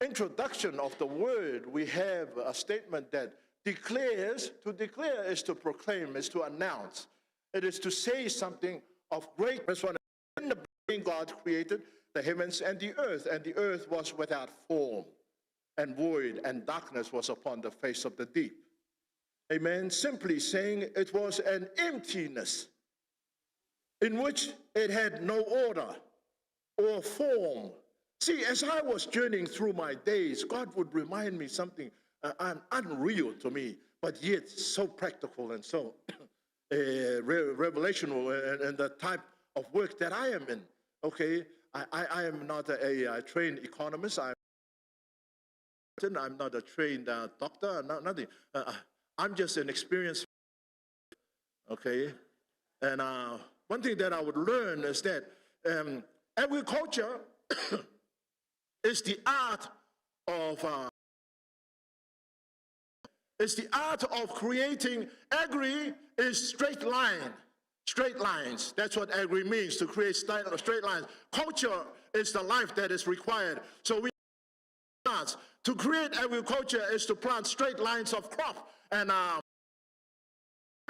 introduction of the word, we have a statement that declares, to declare is to proclaim, is to announce. It is to say something of great. Verse 1, in the beginning God created the heavens and the earth was without form and void, and darkness was upon the face of the deep. Amen. Simply saying, it was an emptiness in which it had no order or form. See, as I was journeying through my days, God would remind me something unreal to me, but yet so practical and so revelational in the type of work that I am in. Okay, I am not a trained economist. I'm not a trained doctor. Nothing. I'm just an experienced Okay? And one thing that I would learn is that agriculture is the art of creating. Agri is straight lines. That's what agri means, to create straight lines. Culture is the life that is required. So we plants. To create agriculture is to plant straight lines of crop and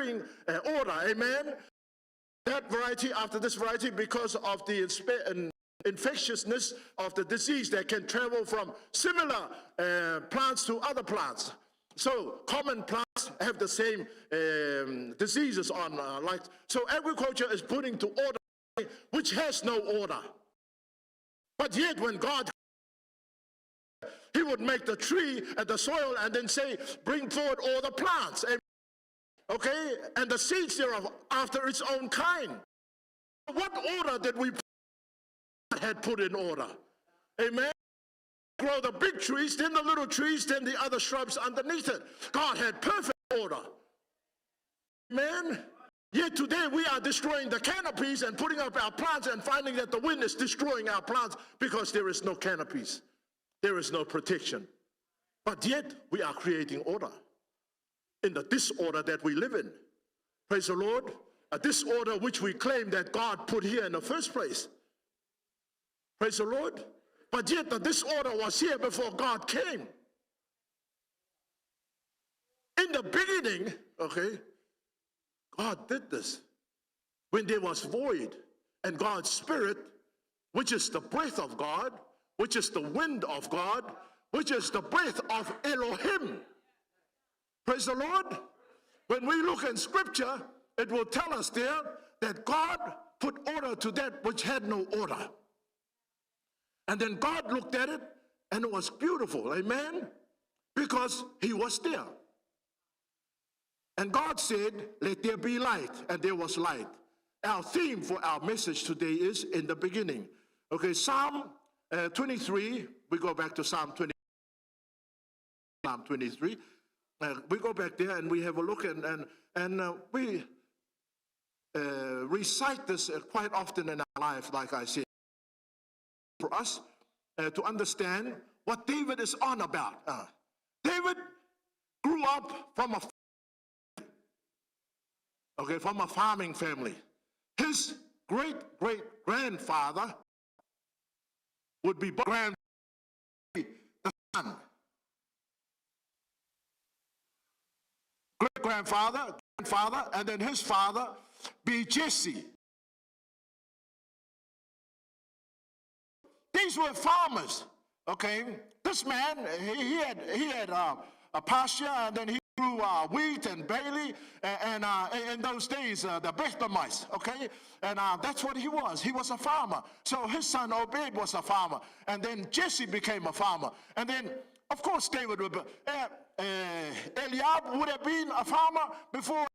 order. Amen. That variety after this variety, because of the infectiousness of the disease that can travel from similar plants to other plants. So common plants have the same diseases on so agriculture is putting to order which has no order. But yet when God, he would make the tree and the soil and then say, bring forth all the plants. Okay? And the seeds thereof after its own kind. What order did we had put in order? Amen? Grow the big trees, then the little trees, then the other shrubs underneath it. God had perfect order. Amen? Yet today we are destroying the canopies and putting up our plants and finding that the wind is destroying our plants because there is no canopies. There is no protection. But yet we are creating order in the disorder that we live in. Praise the Lord. A disorder which we claim that God put here in the first place. Praise the Lord. But yet the disorder was here before God came. In the beginning, okay, God did this. When there was void and God's Spirit, which is the breath of God, which is the wind of God, which is the breath of Elohim. Praise the Lord. When we look in Scripture, it will tell us there that God put order to that which had no order. And then God looked at it and it was beautiful, amen? Because he was there. And God said, let there be light, and there was light. Our theme for our message today is in the beginning. Okay, Psalm 23, we go back to Psalm 23. We go back there and we have a look and we recite this quite often in our life, like I said. For us to understand what David is on about. David grew up from a farming family. His great-great-grandfather would be the son. Great-grandfather, and then his father be Jesse. These were farmers, okay? This man, he had a pasture, and then he grew wheat and barley, and in those days, the Bethlehemites, okay? And that's what he was. He was a farmer. So his son Obed was a farmer, and then Jesse became a farmer. And then, of course, David would be, Eliab would have been a farmer before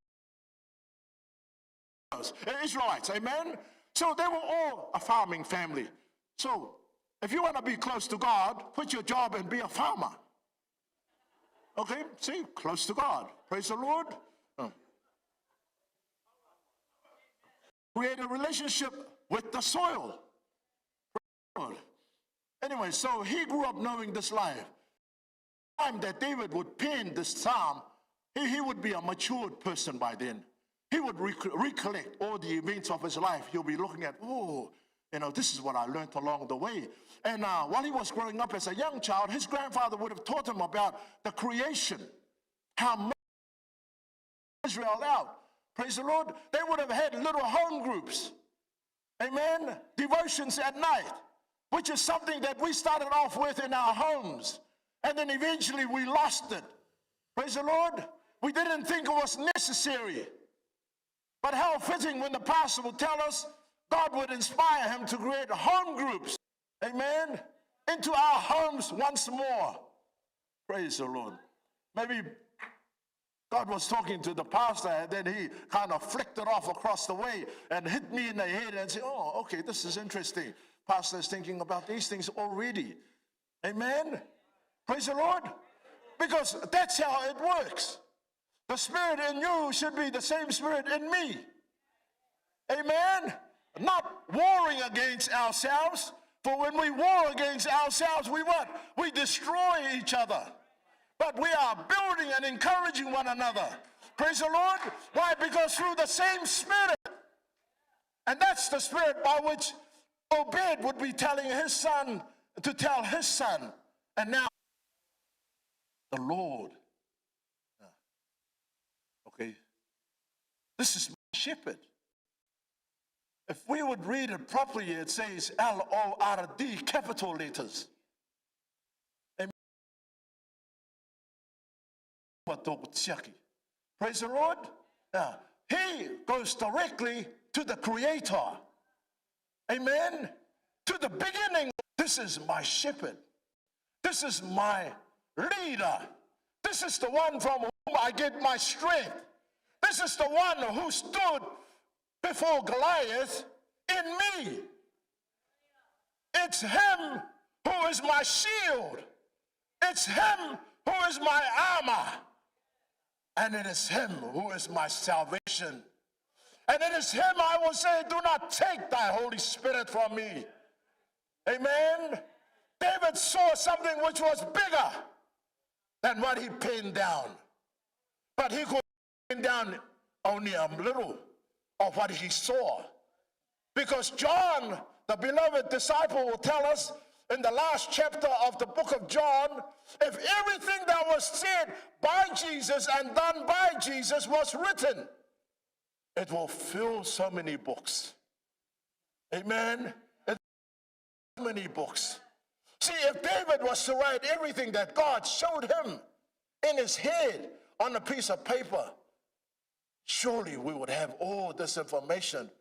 Israelites, amen? So they were all a farming family. So if you want to be close to God, quit your job and be a farmer. Okay, see, close to God. Praise the Lord. Create a relationship with the soil. Anyway, so he grew up knowing this life. The time that David would pen this psalm, he would be a matured person by then. He would recollect all the events of his life. He'll be looking at, oh, you know, this is what I learned along the way. And while he was growing up as a young child, his grandfather would have taught him about the creation, how much Israel out. Praise the Lord. They would have had little home groups. Amen. Devotions at night, which is something that we started off with in our homes. And then eventually we lost it. Praise the Lord. We didn't think it was necessary. But how fitting when the pastor would tell us God would inspire him to create home groups. Amen. Into our homes once more. Praise the Lord. Maybe God was talking to the pastor and then he kind of flicked it off across the way and hit me in the head and said, oh, okay, this is interesting. Pastor is thinking about these things already. Amen. Praise the Lord. Because that's how it works. The spirit in you should be the same spirit in me. Amen? Not warring against ourselves, for when we war against ourselves, we what? We destroy each other. But we are building and encouraging one another. Praise the Lord. Why? Because through the same spirit. And that's the spirit by which Obed would be telling his son to tell his son. And now, the Lord. Okay. This is my shepherd. If we would read it properly, it says L-O-R-D, capital letters. Amen. Praise the Lord. Now, he goes directly to the Creator. Amen. To the beginning. This is my shepherd. This is my leader. This is the one from whom I get my strength. This is the one who stood before Goliath in me. It's him who is my shield. It's him who is my armor. And it is him who is my salvation. And it is him I will say, do not take thy Holy Spirit from me. Amen. David saw something which was bigger than what he pinned down. But he could pin down only a little of what he saw. Because John, the beloved disciple, will tell us in the last chapter of the book of John, if everything that was said by Jesus and done by Jesus was written, it will fill so many books. Amen. So many books. See, if David was to write everything that God showed him in his head on a piece of paper, surely we would have all this information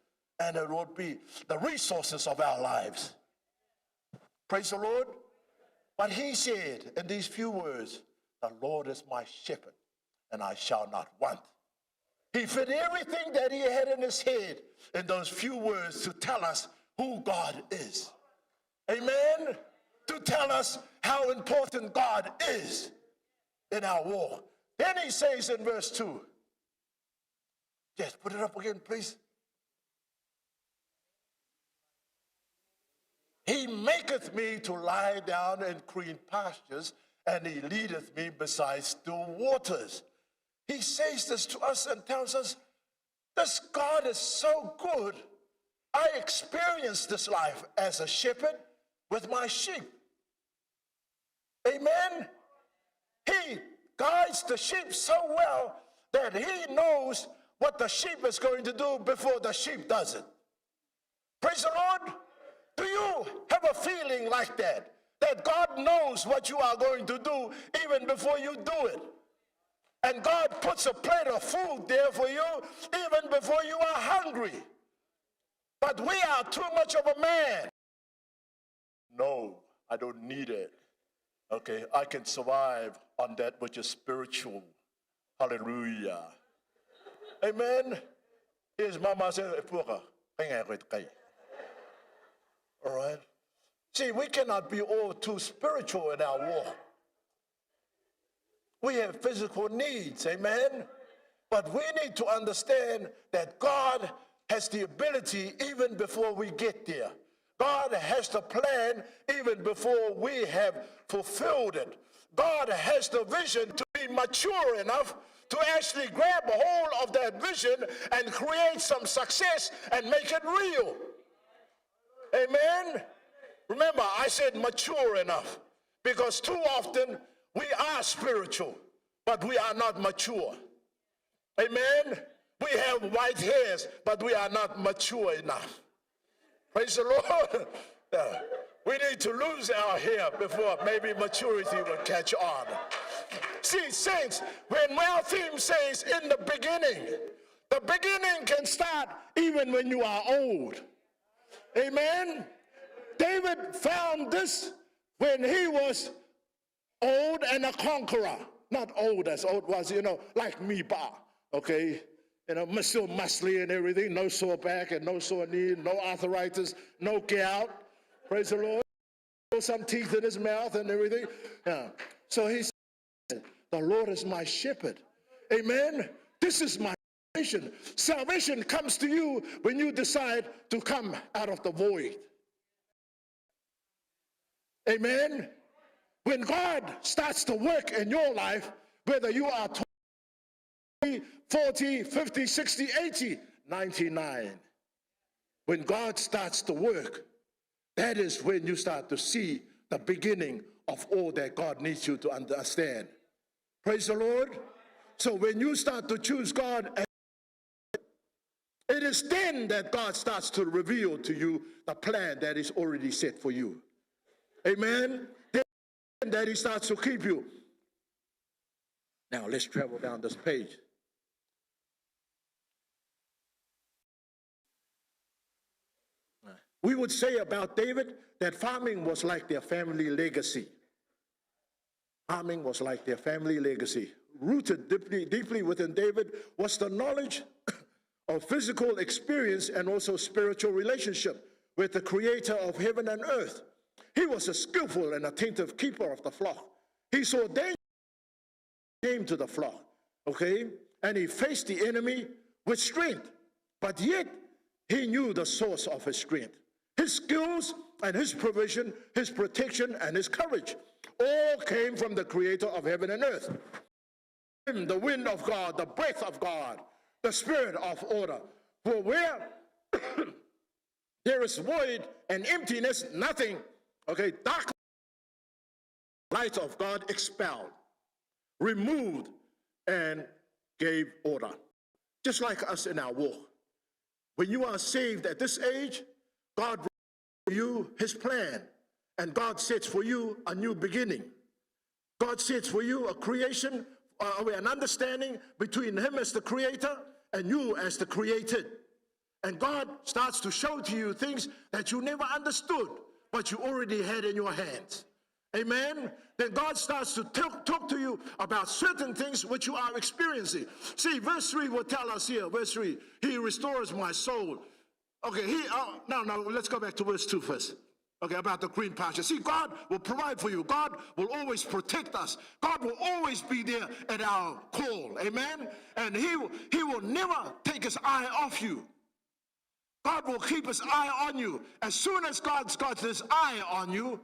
and it would be the resources of our lives. Praise the Lord. But he said in these few words, the Lord is my shepherd and I shall not want. He fit everything that he had in his head in those few words to tell us who God is. Amen. To tell us how important God is in our walk. Then he says in verse 2, yes, put it up again, please. He maketh me to lie down in green pastures, and he leadeth me beside still waters. He says this to us and tells us, this God is so good. I experienced this life as a shepherd with my sheep. Amen. He guides the sheep so well that he knows what the sheep is going to do before the sheep does it. Praise the Lord. Do you have a feeling like that? That God knows what you are going to do even before you do it. And God puts a plate of food there for you even before you are hungry. But we are too much of a man. No, I don't need it. Okay, I can survive on that which is spiritual. Hallelujah. Amen. Here's Mama saying, all right. See, we cannot be all too spiritual in our walk. We have physical needs, amen? But we need to understand that God has the ability even before we get there. God has the plan even before we have fulfilled it. God has the vision to be mature enough to actually grab a hold of that vision and create some success and make it real. Amen? Remember, I said mature enough because too often we are spiritual, but we are not mature. Amen? We have white hairs, but we are not mature enough. Praise the Lord. We need to lose our hair before maybe maturity will catch on. See, saints, when our theme says in the beginning can start even when you are old. Amen? David found this when he was old and a conqueror. Not old as old was, like me, okay? Still muscly and everything, no sore back and no sore knee, no arthritis, no gout. Praise the Lord. Some teeth in his mouth and everything. Yeah. So he said, the Lord is my shepherd. Amen. This is my salvation. Salvation comes to you when you decide to come out of the void. Amen. When God starts to work in your life, whether you are 20, 40, 50, 60, 80, 99, when God starts to work, that is when you start to see the beginning of all that God needs you to understand. Praise the Lord. So when you start to choose God, it is then that God starts to reveal to you the plan that is already set for you. Amen. Then that He starts to keep you. Now let's travel down this page. We would say about David that farming was like their family legacy. Farming was like their family legacy. Rooted deeply within David was the knowledge of physical experience and also spiritual relationship with the Creator of heaven and earth. He was a skillful and attentive keeper of the flock. He saw danger, came to the flock, okay? And he faced the enemy with strength, but yet he knew the source of his strength. His skills and his provision, his protection and his courage all came from the Creator of heaven and earth. The wind of God, the breath of God, the spirit of order. For where there is void and emptiness, nothing, okay, dark light of God expelled, removed, and gave order. Just like us in our walk. When you are saved at this age, God brings for you His plan, and God sets for you a new beginning. God sets for you a creation, an understanding between Him as the Creator and you as the created. And God starts to show to you things that you never understood, but you already had in your hands. Amen? Then God starts to talk to you about certain things which you are experiencing. See, verse 3 will tell us here, verse 3, He restores my soul. Okay, now let's go back to verse 2 first. Okay, about the green pasture. See, God will provide for you. God will always protect us. God will always be there at our call. Amen? And He will never take His eye off you. God will keep His eye on you. As soon as God's got His eye on you,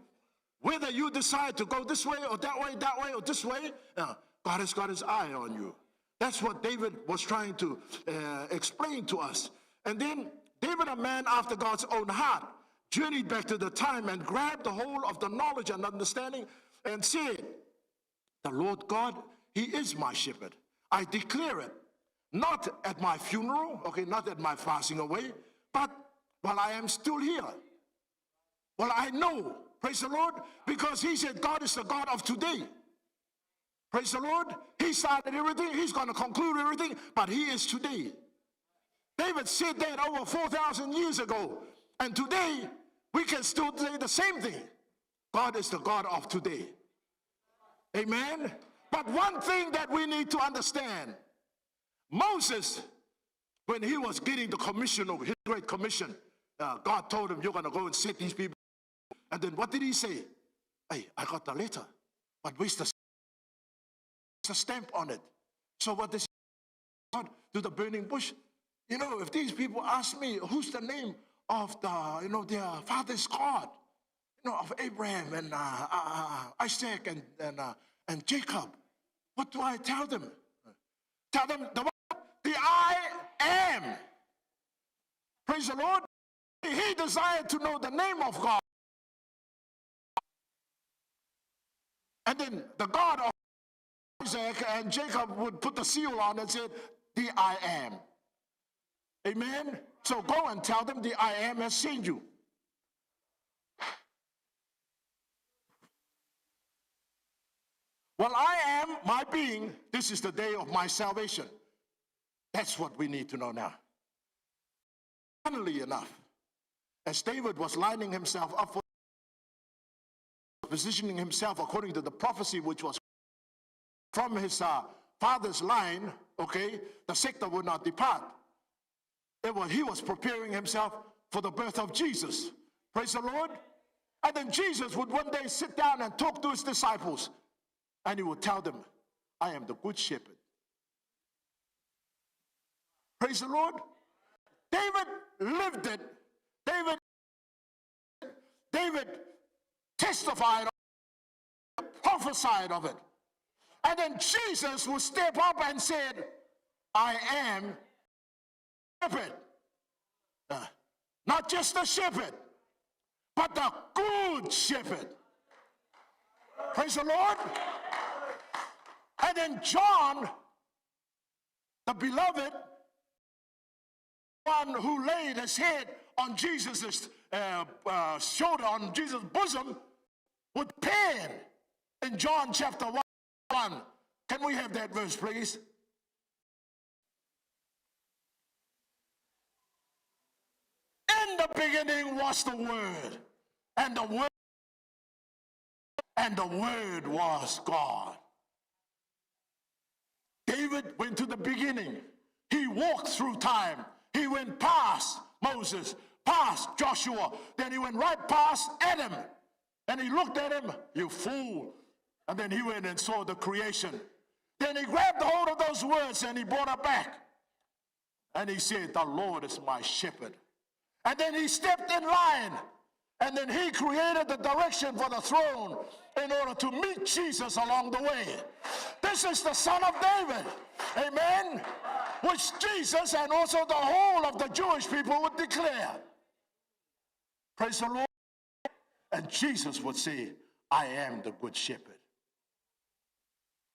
whether you decide to go this way or that way or this way, God has got His eye on you. That's what David was trying to explain to us. And then David, a man after God's own heart, journeyed back to the time and grabbed the whole of the knowledge and understanding and said, the Lord God, He is my shepherd. I declare it, not at my funeral, okay, not at my passing away, but while I am still here. Well, I know, praise the Lord, because He said God is the God of today. Praise the Lord. He started everything. He's going to conclude everything, but He is today. David said that over 4,000 years ago. And today, we can still say the same thing. God is the God of today. Amen? But one thing that we need to understand, Moses, when he was getting the commission, his great commission, God told him, you're going to go and set these people. And then what did he say? Hey, I got the letter, but where's the stamp on it? So what does God do the burning bush? You know, if these people ask me, who's the name of the, their father's God, of Abraham and Isaac and Jacob, what do I tell them? Tell them the I am. Praise the Lord. He desired to know the name of God. And then the God of Isaac and Jacob would put the seal on and said, the I am. Amen? So go and tell them the I am has sent you. Well, I am my being. This is the day of my salvation. That's what we need to know now. Funnily enough, as David was lining himself up for positioning himself according to the prophecy which was from his father's line, okay, the scepter would not depart. He was preparing himself for the birth of Jesus. Praise the Lord. And then Jesus would one day sit down and talk to his disciples. And he would tell them, I am the good shepherd. Praise the Lord. David lived it. David testified, prophesied of it. And then Jesus would step up and said, I am shepherd. Not just a shepherd, but the good shepherd. Praise the Lord. And then John, the beloved, one who laid his head on Jesus' shoulder, on Jesus' bosom, would pen in John chapter 1. Can we have that verse, please? In the beginning was the Word, and the Word was God. David went to the beginning. He walked through time. He went past Moses, past Joshua. Then he went right past Adam. And he looked at him, you fool. And then he went and saw the creation. Then he grabbed hold of those words and he brought it back. And he said, the Lord is my shepherd. And then he stepped in line. And then he created the direction for the throne in order to meet Jesus along the way. This is the Son of David. Amen. Which Jesus and also the whole of the Jewish people would declare. Praise the Lord. And Jesus would say, I am the good shepherd.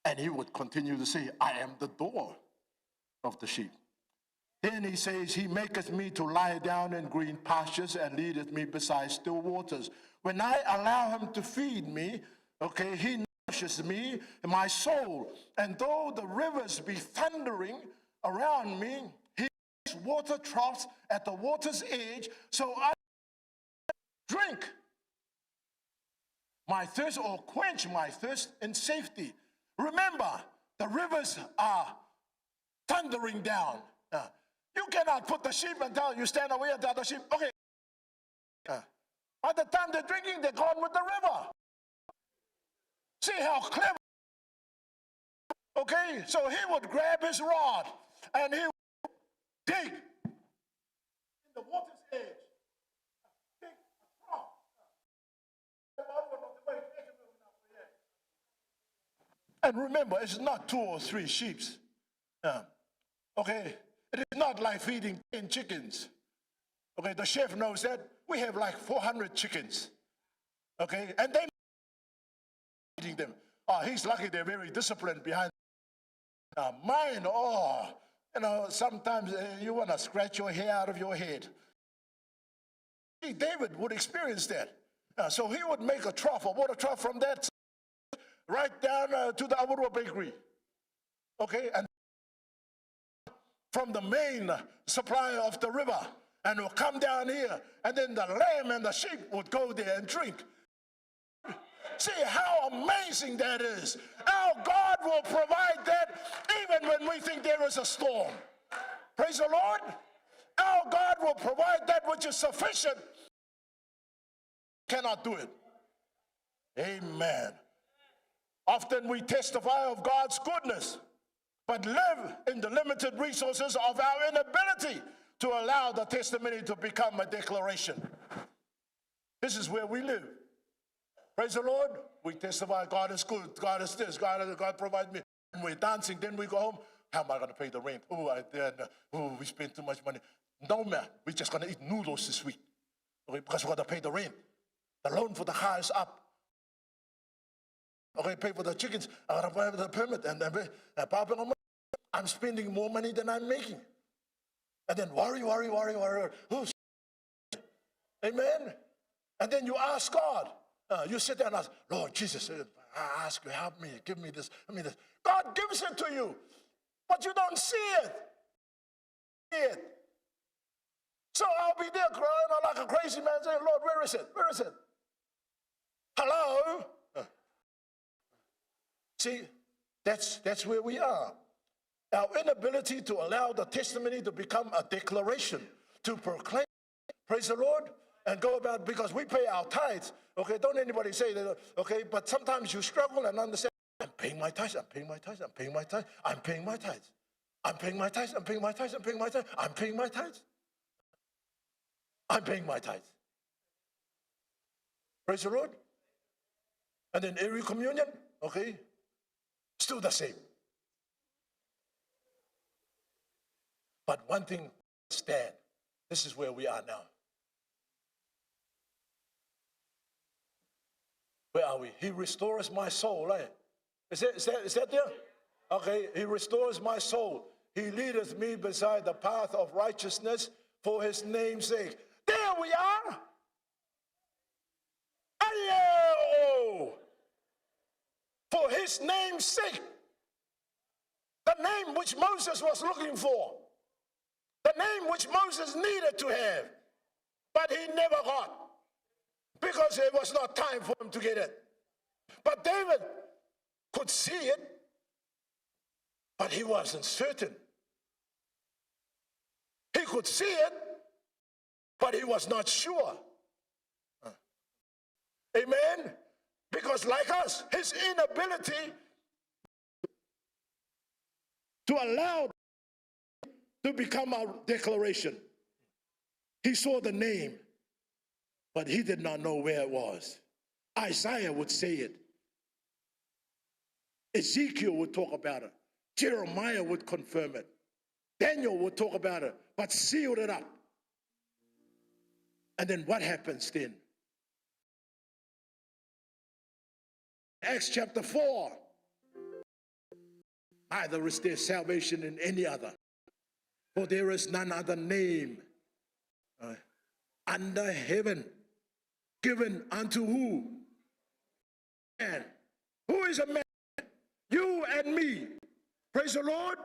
And he would continue to say, I am the door of the sheep. Then he says, he maketh me to lie down in green pastures and leadeth me beside still waters. When I allow him to feed me, okay, he nourishes me and my soul. And though the rivers be thundering around me, he makes water troughs at the water's edge, so I drink my thirst, or quench my thirst in safety. Remember, the rivers are thundering down. You cannot put the sheep and tell you stand away and tell the sheep, okay. By the time they're drinking, they're gone with the river. See how clever. Okay, so he would grab his rod and he would dig in the water's edge. Dig a trough. And remember, it's not 2 or 3 sheep. Okay, it is not like feeding 10 chickens. Okay, the chef knows that. We have like 400 chickens. Okay, and then feeding them. Oh, he's lucky they're very disciplined behind. Mine, oh, you know, sometimes you want to scratch your hair out of your head. See, David would experience that. So he would make a trough, a water trough from that right down to the Aurora bakery. Okay, and from the main supply of the river, and will come down here, and then the lamb and the sheep would go there and drink. See how amazing that is. Our God will provide that even when we think there is a storm. Praise the Lord. Our God will provide that which is sufficient. Cannot do it. Amen. Often we testify of God's goodness, but live in the limited resources of our inability to allow the testimony to become a declaration. This is where we live. Praise the Lord. We testify God is good, God is this, God provides me. And we're dancing, then we go home. How am I going to pay the rent? We spent too much money. No, man, we're just going to eat noodles this week. Okay, because we're going to pay the rent. The loan for the car is up. Okay, pay for the chickens. I got to pay for the permit. And I'm spending more money than I'm making. And then worry. Oh, amen. And then you ask God. You sit there and ask, Lord Jesus, I ask you, help me, give me this. God gives it to you, but you don't see it. So I'll be there crying like a crazy man saying, Lord, where is it? Where is it? Hello? See, that's where we are. Our inability to allow the testimony to become a declaration, to proclaim, praise the Lord, and go about, because we pay our tithes. Okay, don't anybody say that, okay, but sometimes you struggle and understand, I'm paying my tithes, I'm paying my tithes, I'm paying my tithes, I'm paying my tithes. I'm paying my tithes, I'm paying my tithes, I'm paying my tithes, I'm paying my tithes. I'm paying my tithes. Praise the Lord. And then every communion, okay, still the same. But one thing, stand. This is where we are now. Where are we? He restores my soul, right? Is that there? Okay, he restores my soul. He leadeth me beside the path of righteousness for his name's sake. There we are. Ayo! For his name's sake. The name which Moses was looking for. The name which Moses needed to have. But he never got. Because it was not time for him to get it. But David could see it. But he wasn't certain. He could see it. But he was not sure. Amen? Because like us, his inability to allow to become our declaration. He saw the name, but he did not know where it was. Isaiah would say it. Ezekiel would talk about it. Jeremiah would confirm it. Daniel would talk about it, but sealed it up. And then what happens then? Acts chapter 4. Neither is there salvation in any other. For there is none other name under heaven given unto who? Man. Who is a man? You and me. Praise the Lord.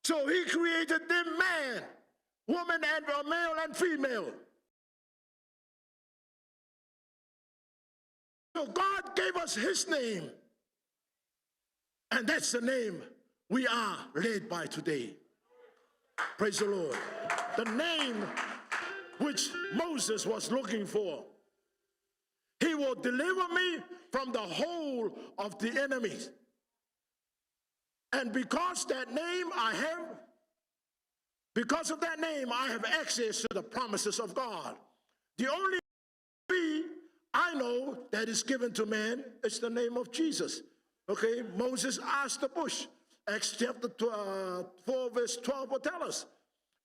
So he created them man, woman, and male and female. So God gave us his name. And that's the name we are led by today. Praise the Lord. The name which Moses was looking for. He will deliver me from the whole of the enemies. And because of that name I have access to the promises of God. The only name I know that is given to man is the name of Jesus. Okay, Moses asked the bush. Acts chapter 4 verse 12 will tell us.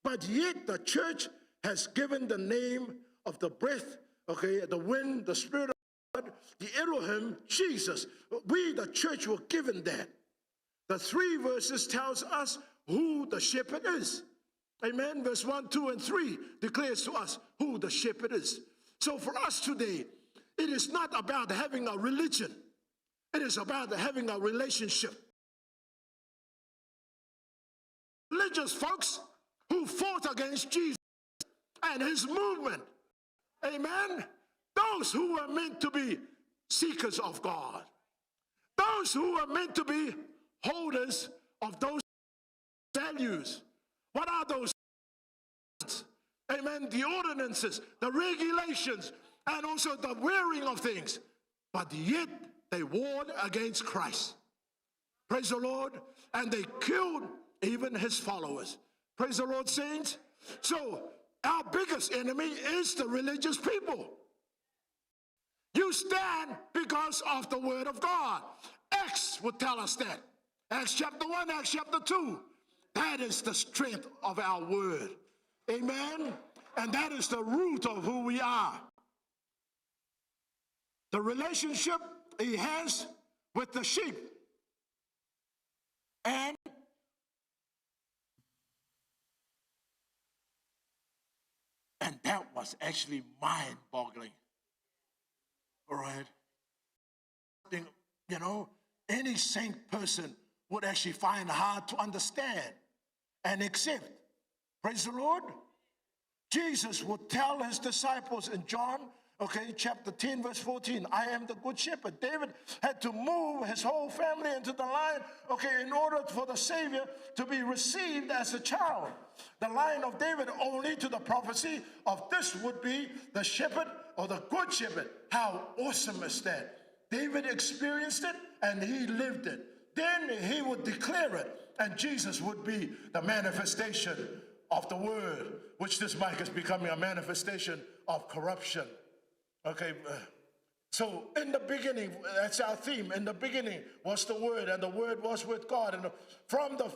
But yet the church has given the name of the breath, okay, the wind, the spirit of God, the Elohim, Jesus. We, the church, were given that. The 3 verses tells us who the shepherd is. Amen. Verse 1, 2, and 3 declares to us who the shepherd is. So for us today, it is not about having a religion. It is about having a relationship. Religious folks who fought against Jesus and his movement. Amen. Those who were meant to be seekers of God. Those who were meant to be holders of those values. What are those? Amen. The ordinances, the regulations, and also the wearing of things. But yet they warred against Christ. Praise the Lord. And they killed even his followers. Praise the Lord, saints. So our biggest enemy is the religious people. You stand because of the word of God. Acts would tell us that. Acts chapter 1, Acts chapter 2. That is the strength of our word. Amen. And that is the root of who we are. The relationship he has with the sheep. And that was actually mind-boggling. All right? You know, any saint person would actually find hard to understand and accept. Praise the Lord. Jesus would tell his disciples in John, okay, chapter 10, verse 14, I am the good shepherd. David had to move his whole family into the line, okay, in order for the Savior to be received as a child. The line of David only to the prophecy of this would be the shepherd or the good shepherd. How awesome is that? David experienced it and he lived it. Then he would declare it. And Jesus would be the manifestation of the word, which this mic is becoming a manifestation of corruption. Okay, so in the beginning, that's our theme. In the beginning was the word, and the word was with God. And from the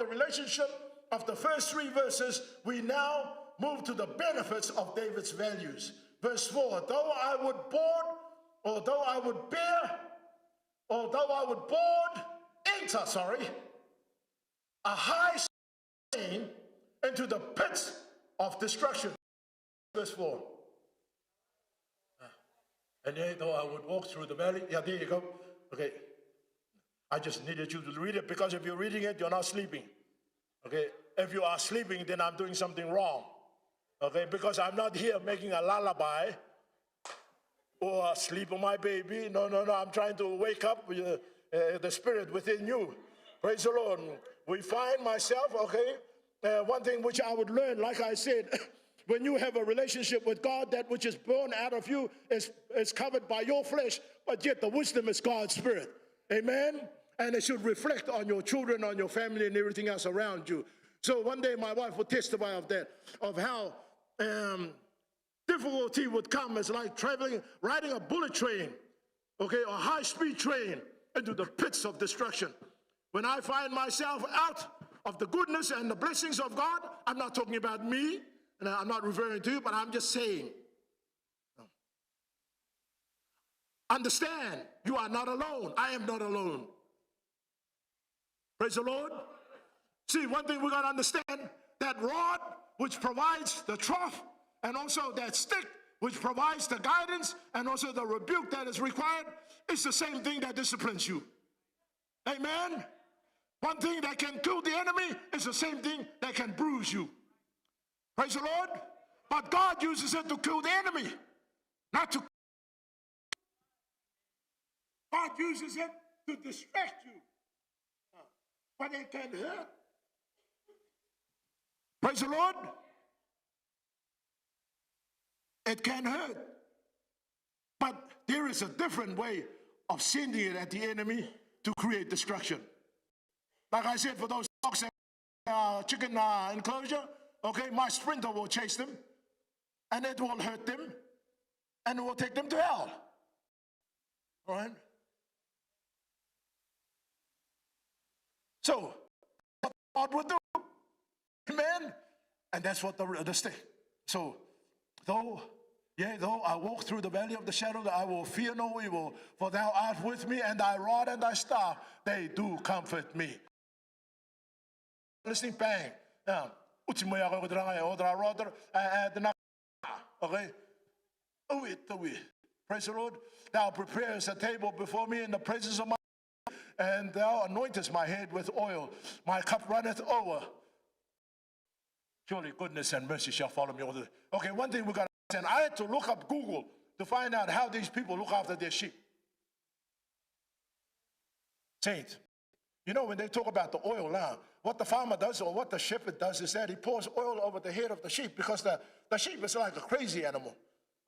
relationship of the first 3 verses, we now move to the benefits of David's values. Verse 4, though I would enter a high stone into the pits of destruction. Verse 4. And yea, though I would walk through the valley. Yeah, there you go. Okay. I just needed you to read it, because if you're reading it, you're not sleeping. Okay. If you are sleeping, then I'm doing something wrong. Okay. Because I'm not here making a lullaby or sleep on my baby. No. I'm trying to wake up with, the spirit within you. Praise the Lord. We find myself, okay. One thing which I would learn, like I said, when you have a relationship with God, that which is born out of you is covered by your flesh, but yet the wisdom is God's spirit. Amen? And it should reflect on your children, on your family, and everything else around you. So one day my wife would testify of that, of how difficulty would come. It's like riding a bullet train, okay, or a high-speed train into the pits of destruction. When I find myself out of the goodness and the blessings of God, I'm not talking about me, and I'm not referring to you, but I'm just saying, understand, you are not alone. I am not alone. Praise the Lord. See, one thing we got to understand, that rod which provides the trough, and also that stick which provides the guidance, and also the rebuke that is required, is the same thing that disciplines you. Amen. One thing that can kill the enemy is the same thing that can bruise you. Praise the Lord. But God uses it to kill the enemy, not to. God uses it to distract you. But it can hurt. Praise the Lord. It can hurt. But there is a different way of sending it at the enemy to create destruction. Like I said, for those dogs and chicken enclosure, okay, my sprinter will chase them, and it will hurt them, and it will take them to hell. All right? So, what God will do, amen? And that's what the stick. So, though I walk through the valley of the shadow, I will fear no evil, for thou art with me, and thy rod and thy staff, they do comfort me. Listening, bang. Okay. Praise the Lord. Thou preparest a table before me in the presence of my, and thou anointest my head with oil. My cup runneth over. Surely goodness and mercy shall follow me all the day. Okay, one thing we got to understand. I had to look up Google to find out how these people look after their sheep. Saints, you know, when they talk about the oil now, what the farmer does or what the shepherd does is that he pours oil over the head of the sheep, because the sheep is like a crazy animal.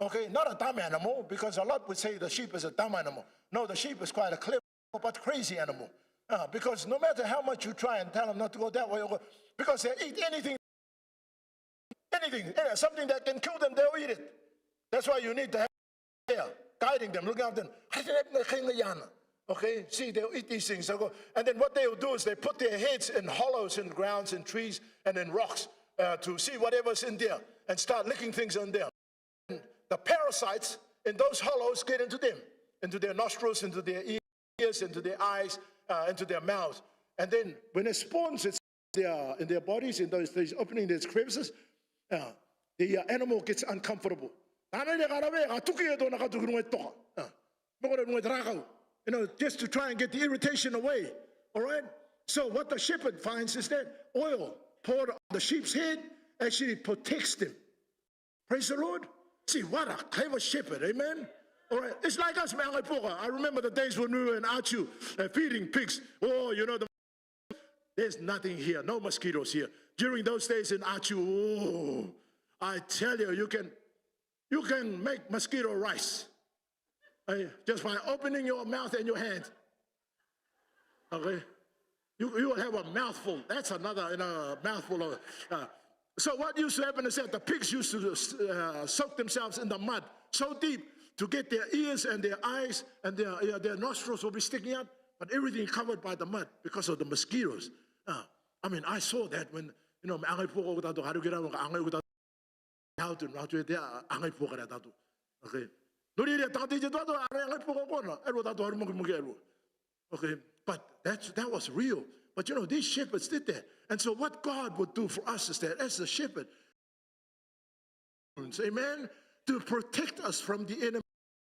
Okay, not a dumb animal, because a lot would say the sheep is a dumb animal. No, the sheep is quite a clever but crazy animal. Because no matter how much you try and tell them not to go that way, because they eat anything, something that can kill them, they'll eat it. That's why you need to have care, guiding them, looking after them. Okay, see, they'll eat these things. And then what they'll do is they put their heads in hollows in grounds and trees and in rocks to see whatever's in there and start licking things in there. And the parasites in those hollows get into them, into their nostrils, into their ears, into their eyes, into their mouths. And then when it spawns, it's in their bodies, in those opening their crevices, the animal gets uncomfortable. You know, just to try and get the irritation away. All right? So what the shepherd finds is that oil poured on the sheep's head actually protects them. Praise the Lord. See, what a clever shepherd. Amen? All right. It's like us, man. I remember the days when we were in Achu feeding pigs. Oh, you know, there's nothing here. No mosquitoes here. During those days in Achu, oh, I tell you, you can make mosquito rice. Just by opening your mouth and your hands. Okay? You will have a mouthful. That's another mouthful of. So what used to happen is that the pigs used to soak themselves in the mud so deep to get their ears and their eyes and their nostrils will be sticking out, but everything covered by the mud because of the mosquitoes. I mean, I saw that when, you know, okay. Okay, but that was real. But you know, these shepherds did that. And so what God would do for us is that as a shepherd, amen, to protect us from the enemy.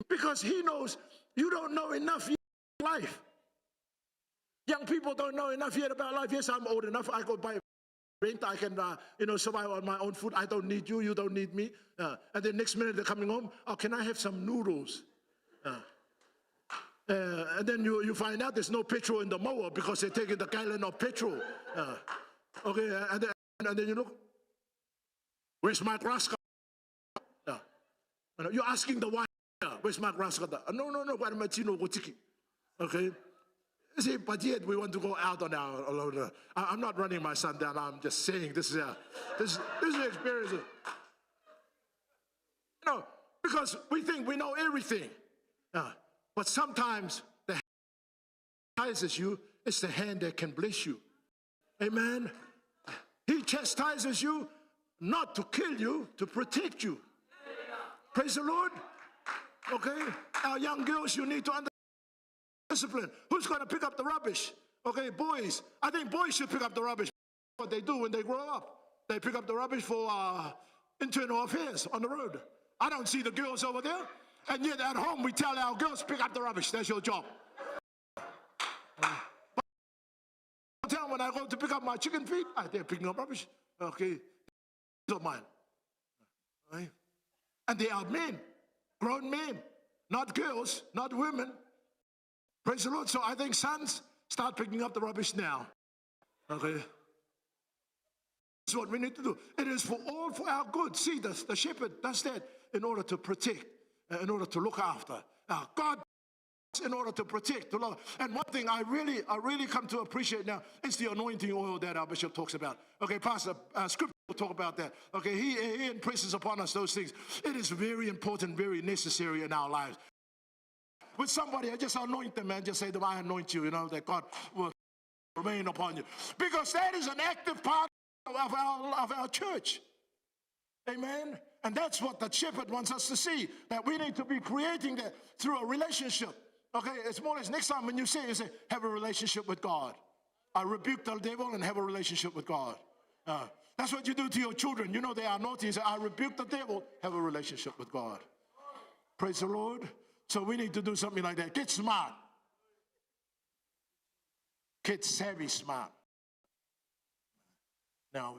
Because he knows you don't know enough yet about life. Young people don't know enough yet about life. Yes, I'm old enough. I go buy rent. I can, survive on my own food. I don't need you. You don't need me. And then next minute they're coming home. Oh, can I have some noodles? And then you find out there's no petrol in the mower because they're taking the gallon of petrol. Okay, and then you look, where's my grass cutter? You're asking the wife, where's my grass cutter? No, okay. See, but yet we want to go out on our own. I'm not running my son down. I'm just saying this is an experience. You know, because we think we know everything. But sometimes the hand that chastises you is the hand that can bless you. Amen. He chastises you not to kill you, to protect you. Praise the Lord. Okay. Our young girls, you need to understand discipline. Who's going to pick up the rubbish? Okay, boys. I think boys should pick up the rubbish. What they do when they grow up. They pick up the rubbish for internal affairs on the road. I don't see the girls over there. And yet at home we tell our girls, pick up the rubbish. That's your job. But when I go to pick up my chicken feet, they're picking up rubbish. Okay, these are mine. Right? And they are men, grown men, not girls, not women. Praise the Lord. So I think sons, start picking up the rubbish now. Okay. That's what we need to do. It is for our good. See, the shepherd does that in order to protect, in order to look after. Now, God, in order to protect, to love. And one thing I really come to appreciate now is the anointing oil that our bishop talks about. Okay, Pastor, Scripture will talk about that. Okay, he impresses upon us those things. It is very important, very necessary in our lives. With somebody, I just anoint them and just say to them, I anoint you, that God will remain upon you. Because that is an active part of our church. Amen. And that's what the shepherd wants us to see, that we need to be creating that through a relationship. Okay, it's more or less next time when you say, have a relationship with God. I rebuke the devil and have a relationship with God. That's what you do to your children. You know they are naughty. You say, I rebuke the devil, have a relationship with God. Praise the Lord. So we need to do something like that. Get smart. Get savvy smart. Now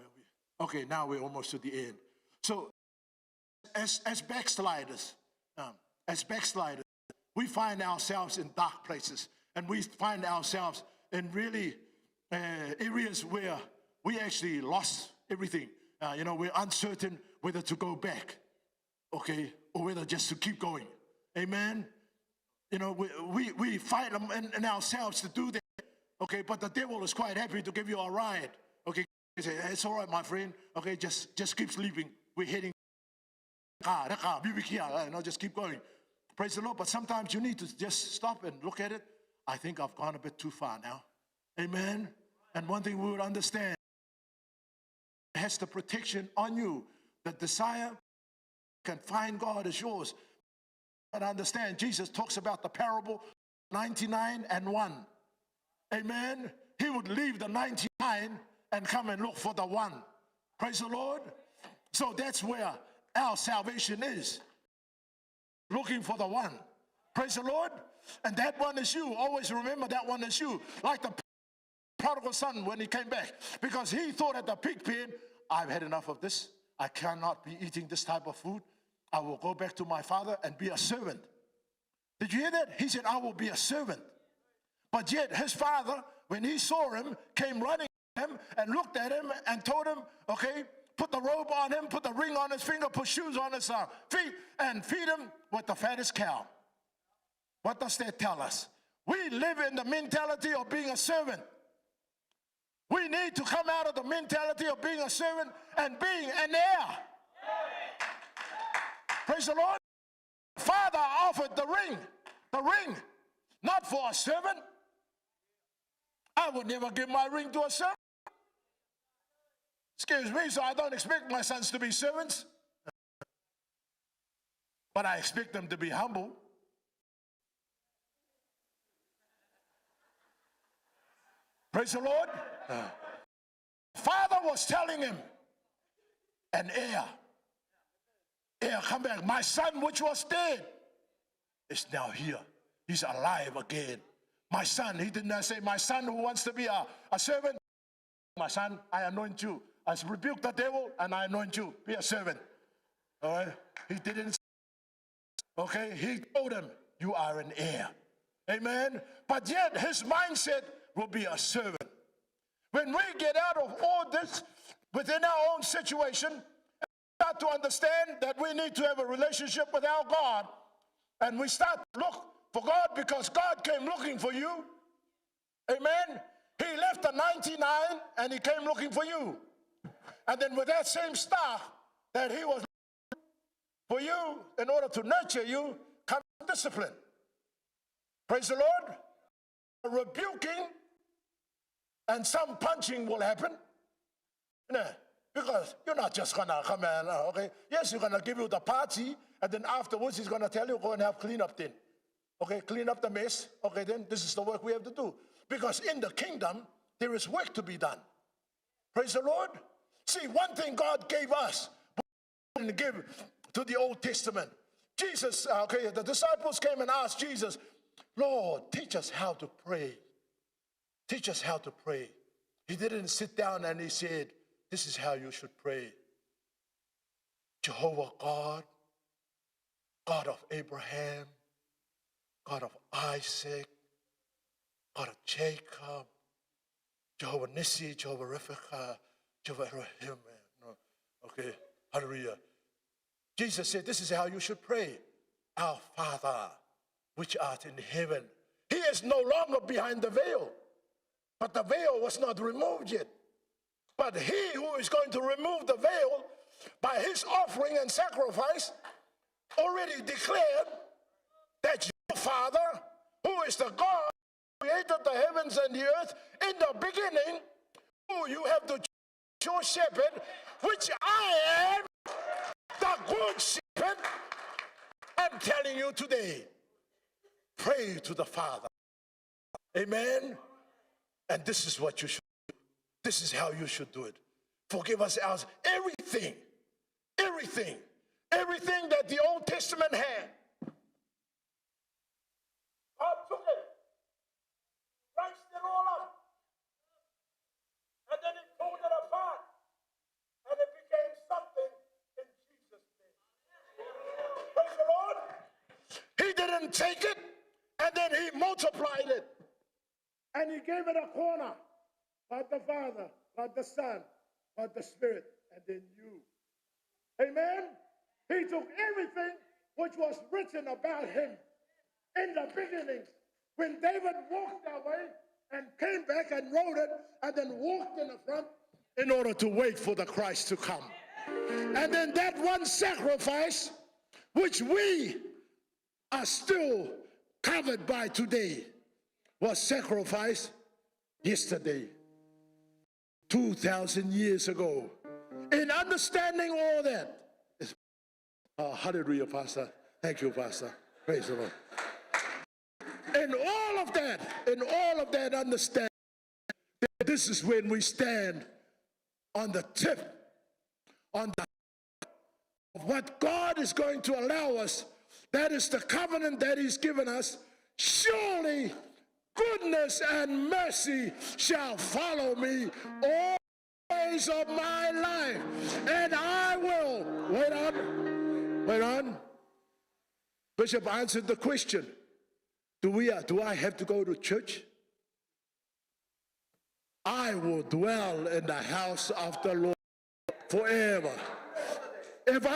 we're almost to the end. So as backsliders, we find ourselves in dark places, and we find ourselves in really areas where we actually lost everything. We're uncertain whether to go back, okay, or whether just to keep going. Amen. We fight in ourselves to do that. Okay, but the devil is quite happy to give you a ride. Okay, he say, it's all right, my friend. Okay, just keep sleeping. We're heading. Just keep going. Praise the Lord. But sometimes you need to just stop and look at it. I think I've gone a bit too far now. Amen. And one thing we would understand, it has the protection on you. The desire can find God is yours. But understand, Jesus talks about the parable 99 and 1. Amen. He would leave the 99 and come and look for the 1. Praise the Lord. So that's where our salvation is. Looking for the 1. Praise the Lord. And that 1 is you. Always remember that 1 is you. Like the prodigal son when he came back. Because he thought at the pig pen, I've had enough of this. I cannot be eating this type of food. I will go back to my father and be a servant. Did you hear that? He said, I will be a servant. But yet his father, when he saw him, came running at him and looked at him and told him, okay, put the robe on him, put the ring on his finger, put shoes on his feet, and feed him with the fattest cow. What does that tell us? We live in the mentality of being a servant. We need to come out of the mentality of being a servant and being an heir. Praise the Lord. Father offered the ring, not for a servant. I would never give my ring to a servant. Excuse me, so I don't expect my sons to be servants. But I expect them to be humble. Praise the Lord. Father was telling him, an heir, come back. My son, which was dead, is now here. He's alive again. My son, he did not say, my son who wants to be a servant. My son, I anoint you. I rebuke the devil and I anoint you. Be a servant. All right? He didn't say, okay? He told him, you are an heir. Amen? But yet his mindset will be a servant. When we get out of all this within our own situation, start to understand that we need to have a relationship with our God, and we start to look for God because God came looking for you. Amen? He left the 99 and he came looking for you. And then with that same star that he was looking for you in order to nurture you comes discipline. Praise the Lord. Rebuking and some punching will happen. Because you're not just going to come and, okay, yes, you're going to give you the party, and then afterwards he's going to tell you, go and have clean up then. Okay, clean up the mess. Okay, then this is the work we have to do. Because in the kingdom, there is work to be done. Praise the Lord. See, one thing God gave us, we didn't give to the Old Testament. Jesus, okay, the disciples came and asked Jesus, Lord, teach us how to pray. Teach us how to pray. He didn't sit down and he said, this is how you should pray. Jehovah God, God of Abraham, God of Isaac, God of Jacob, Jehovah Nissi, Jehovah Rephekah, Jehovah Elohim. Okay, hallelujah. Jesus said, this is how you should pray. Our Father, which art in heaven. He is no longer behind the veil, but the veil was not removed yet. But he who is going to remove the veil by his offering and sacrifice already declared that your Father, who is the God who created the heavens and the earth in the beginning, who you have the true shepherd, which I am the good shepherd. I'm telling you today, pray to the Father. Amen. And this is what you should do. This is how you should do it. Forgive us our everything that the Old Testament had. God took it, sliced it all up, and then he pulled it apart, and it became something in Jesus' name. Praise the Lord. He didn't take it, and then he multiplied it, and he gave it a corner. God the Father, God the Son, God the Spirit, and then you. Amen? He took everything which was written about him in the beginning. When David walked that way and came back and wrote it and then walked in the front in order to wait for the Christ to come. And then that one sacrifice, which we are still covered by today, was sacrificed yesterday, 2,000 years ago. In understanding all that, hallelujah, Pastor. Thank you, Pastor. Praise the Lord. In all of that understanding, this is when we stand on the tip, of what God is going to allow us. That is the covenant that he's given us. Surely goodness and mercy shall follow me all days of my life, and I will, wait on. Bishop answered the question, do I have to go to church? I will dwell in the house of the Lord forever. If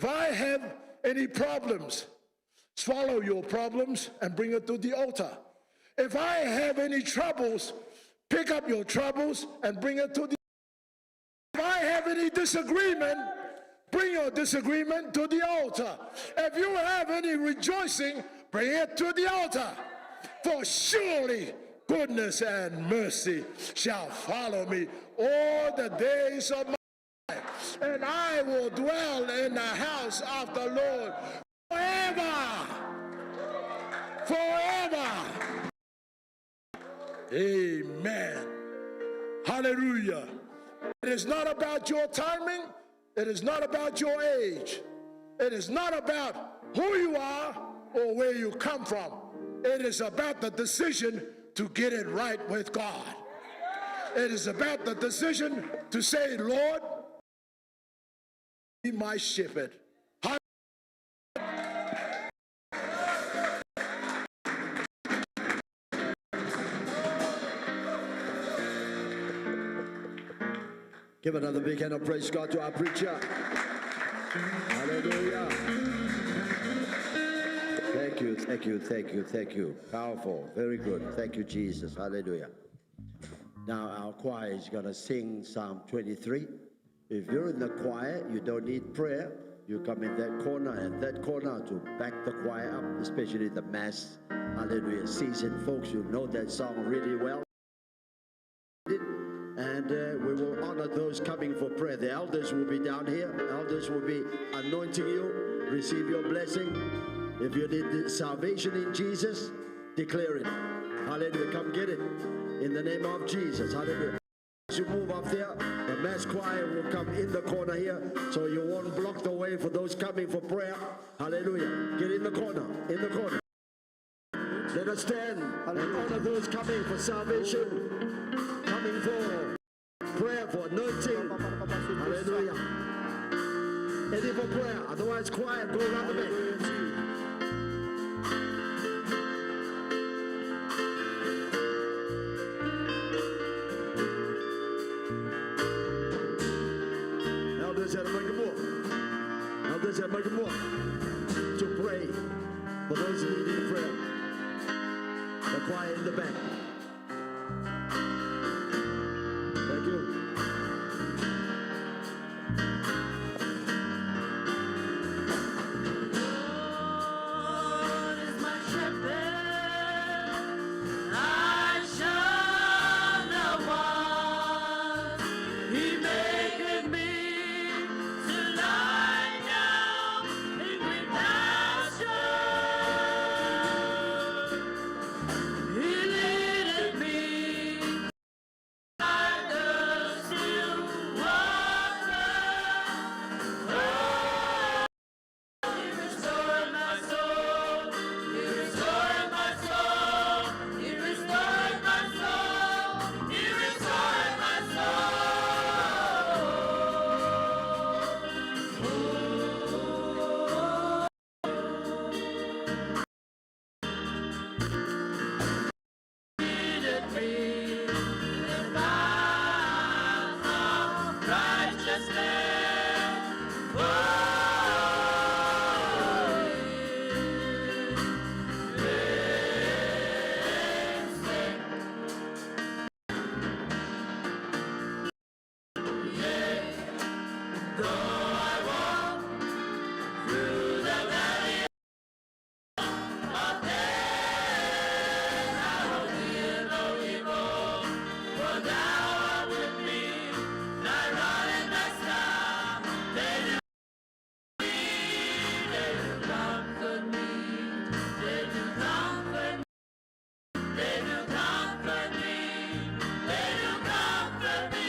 I have any problems, swallow your problems and bring it to the altar. If I have any troubles, Pick up your troubles and bring it to the. If I have any disagreement, bring your disagreement to the altar. If you have any rejoicing, bring it to the altar. For surely goodness and mercy shall follow me all the days of my life, and I will dwell in the house of the Lord forever. Forever. Amen. Hallelujah. It is not about your timing. It is not about your age. It is not about who you are or where you come from. It is about the decision to get it right with God. It is about the decision to say, Lord, be my shepherd. Give another big hand of praise God to our preacher. Hallelujah. Thank you, thank you, thank you, thank you. Powerful, very good. Thank you, Jesus. Hallelujah. Now our choir is going to sing Psalm 23. If you're in the choir, you don't need prayer. You come in that corner and that corner to back the choir up, especially the mass. Hallelujah. Seasoned folks, you know that song really well. And we will honor those coming for prayer. The elders will be down here. Elders will be anointing you. Receive your blessing. If you need salvation in Jesus, declare it. Hallelujah. Come get it. In the name of Jesus. Hallelujah. As you move up there, the mass choir will come in the corner here, so you won't block the way for those coming for prayer. Hallelujah. Get in the corner. In the corner. Let us stand and honor those coming for salvation, coming for prayer, for anointing. Hallelujah. Any for prayer, otherwise quiet, go around the back. Elders at Elders at to pray for those needing prayer. The choir in the back. Thank you. Lord is my shepherd, I shall not want. He maketh me to lie down in green pastures. He leadeth me by the still waters. Oh, He restored my soul. He restored my soul. He restored my soul. He restored my soul. Leadeth me in the path of righteousness. Though I walk through the valley of death, I will fear no evil, for Thou art with me. Thy rod and Thy staff, they do comfort me. They do comfort me. They do comfort me. They do comfort me.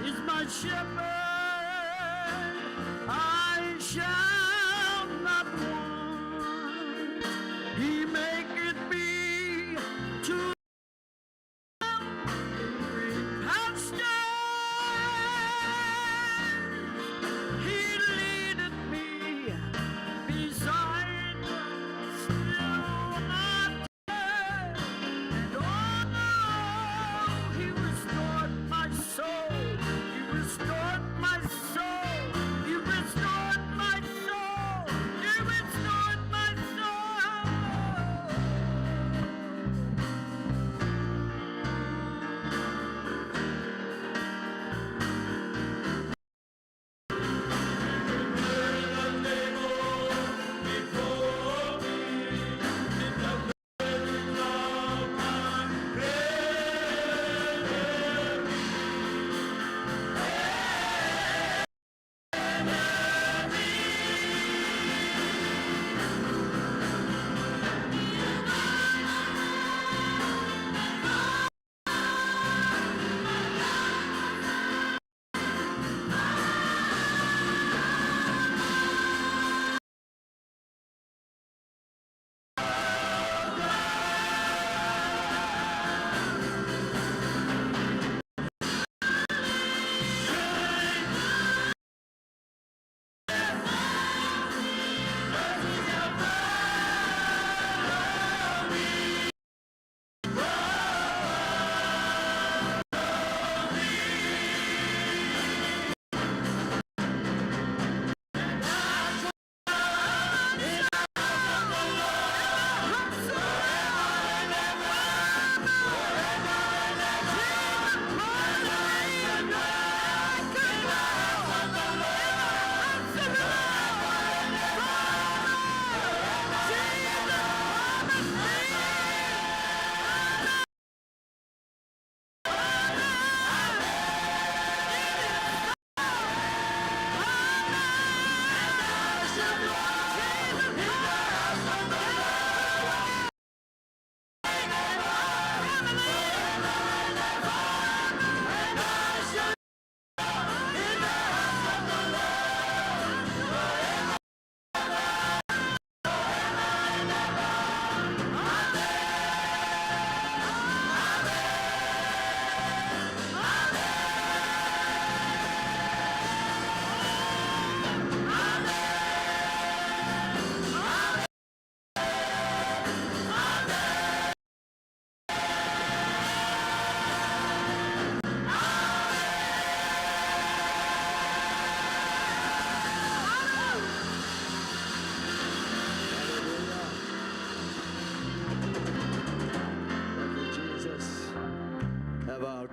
Is my shepherd, I shall not want. He maketh me to green pastures. He leadeth me beside the still waters. And oh, He restored my soul.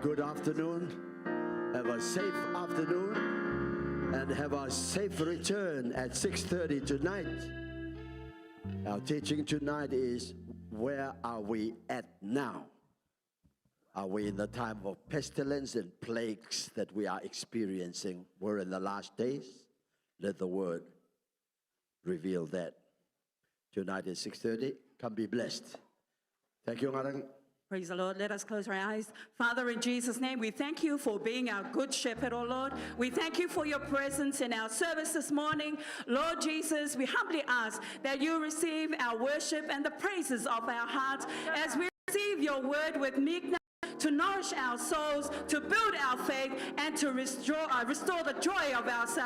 good afternoon. Have a safe afternoon. And have a safe return at 6:30 tonight. Our teaching tonight is, where are we at now? Are we in the time of pestilence and plagues that we are experiencing? We're in the last days. Let the word reveal that. Tonight is 6:30. Come be blessed. Thank you, Ngarang. Praise the Lord. Let us close our eyes. Father, in Jesus' name, we thank you for being our good shepherd, oh Lord. We thank you for your presence in our service this morning. Lord Jesus, we humbly ask that you receive our worship and the praises of our hearts as we receive your word with meekness, to nourish our souls, to build our faith, and to restore the joy of our salvation.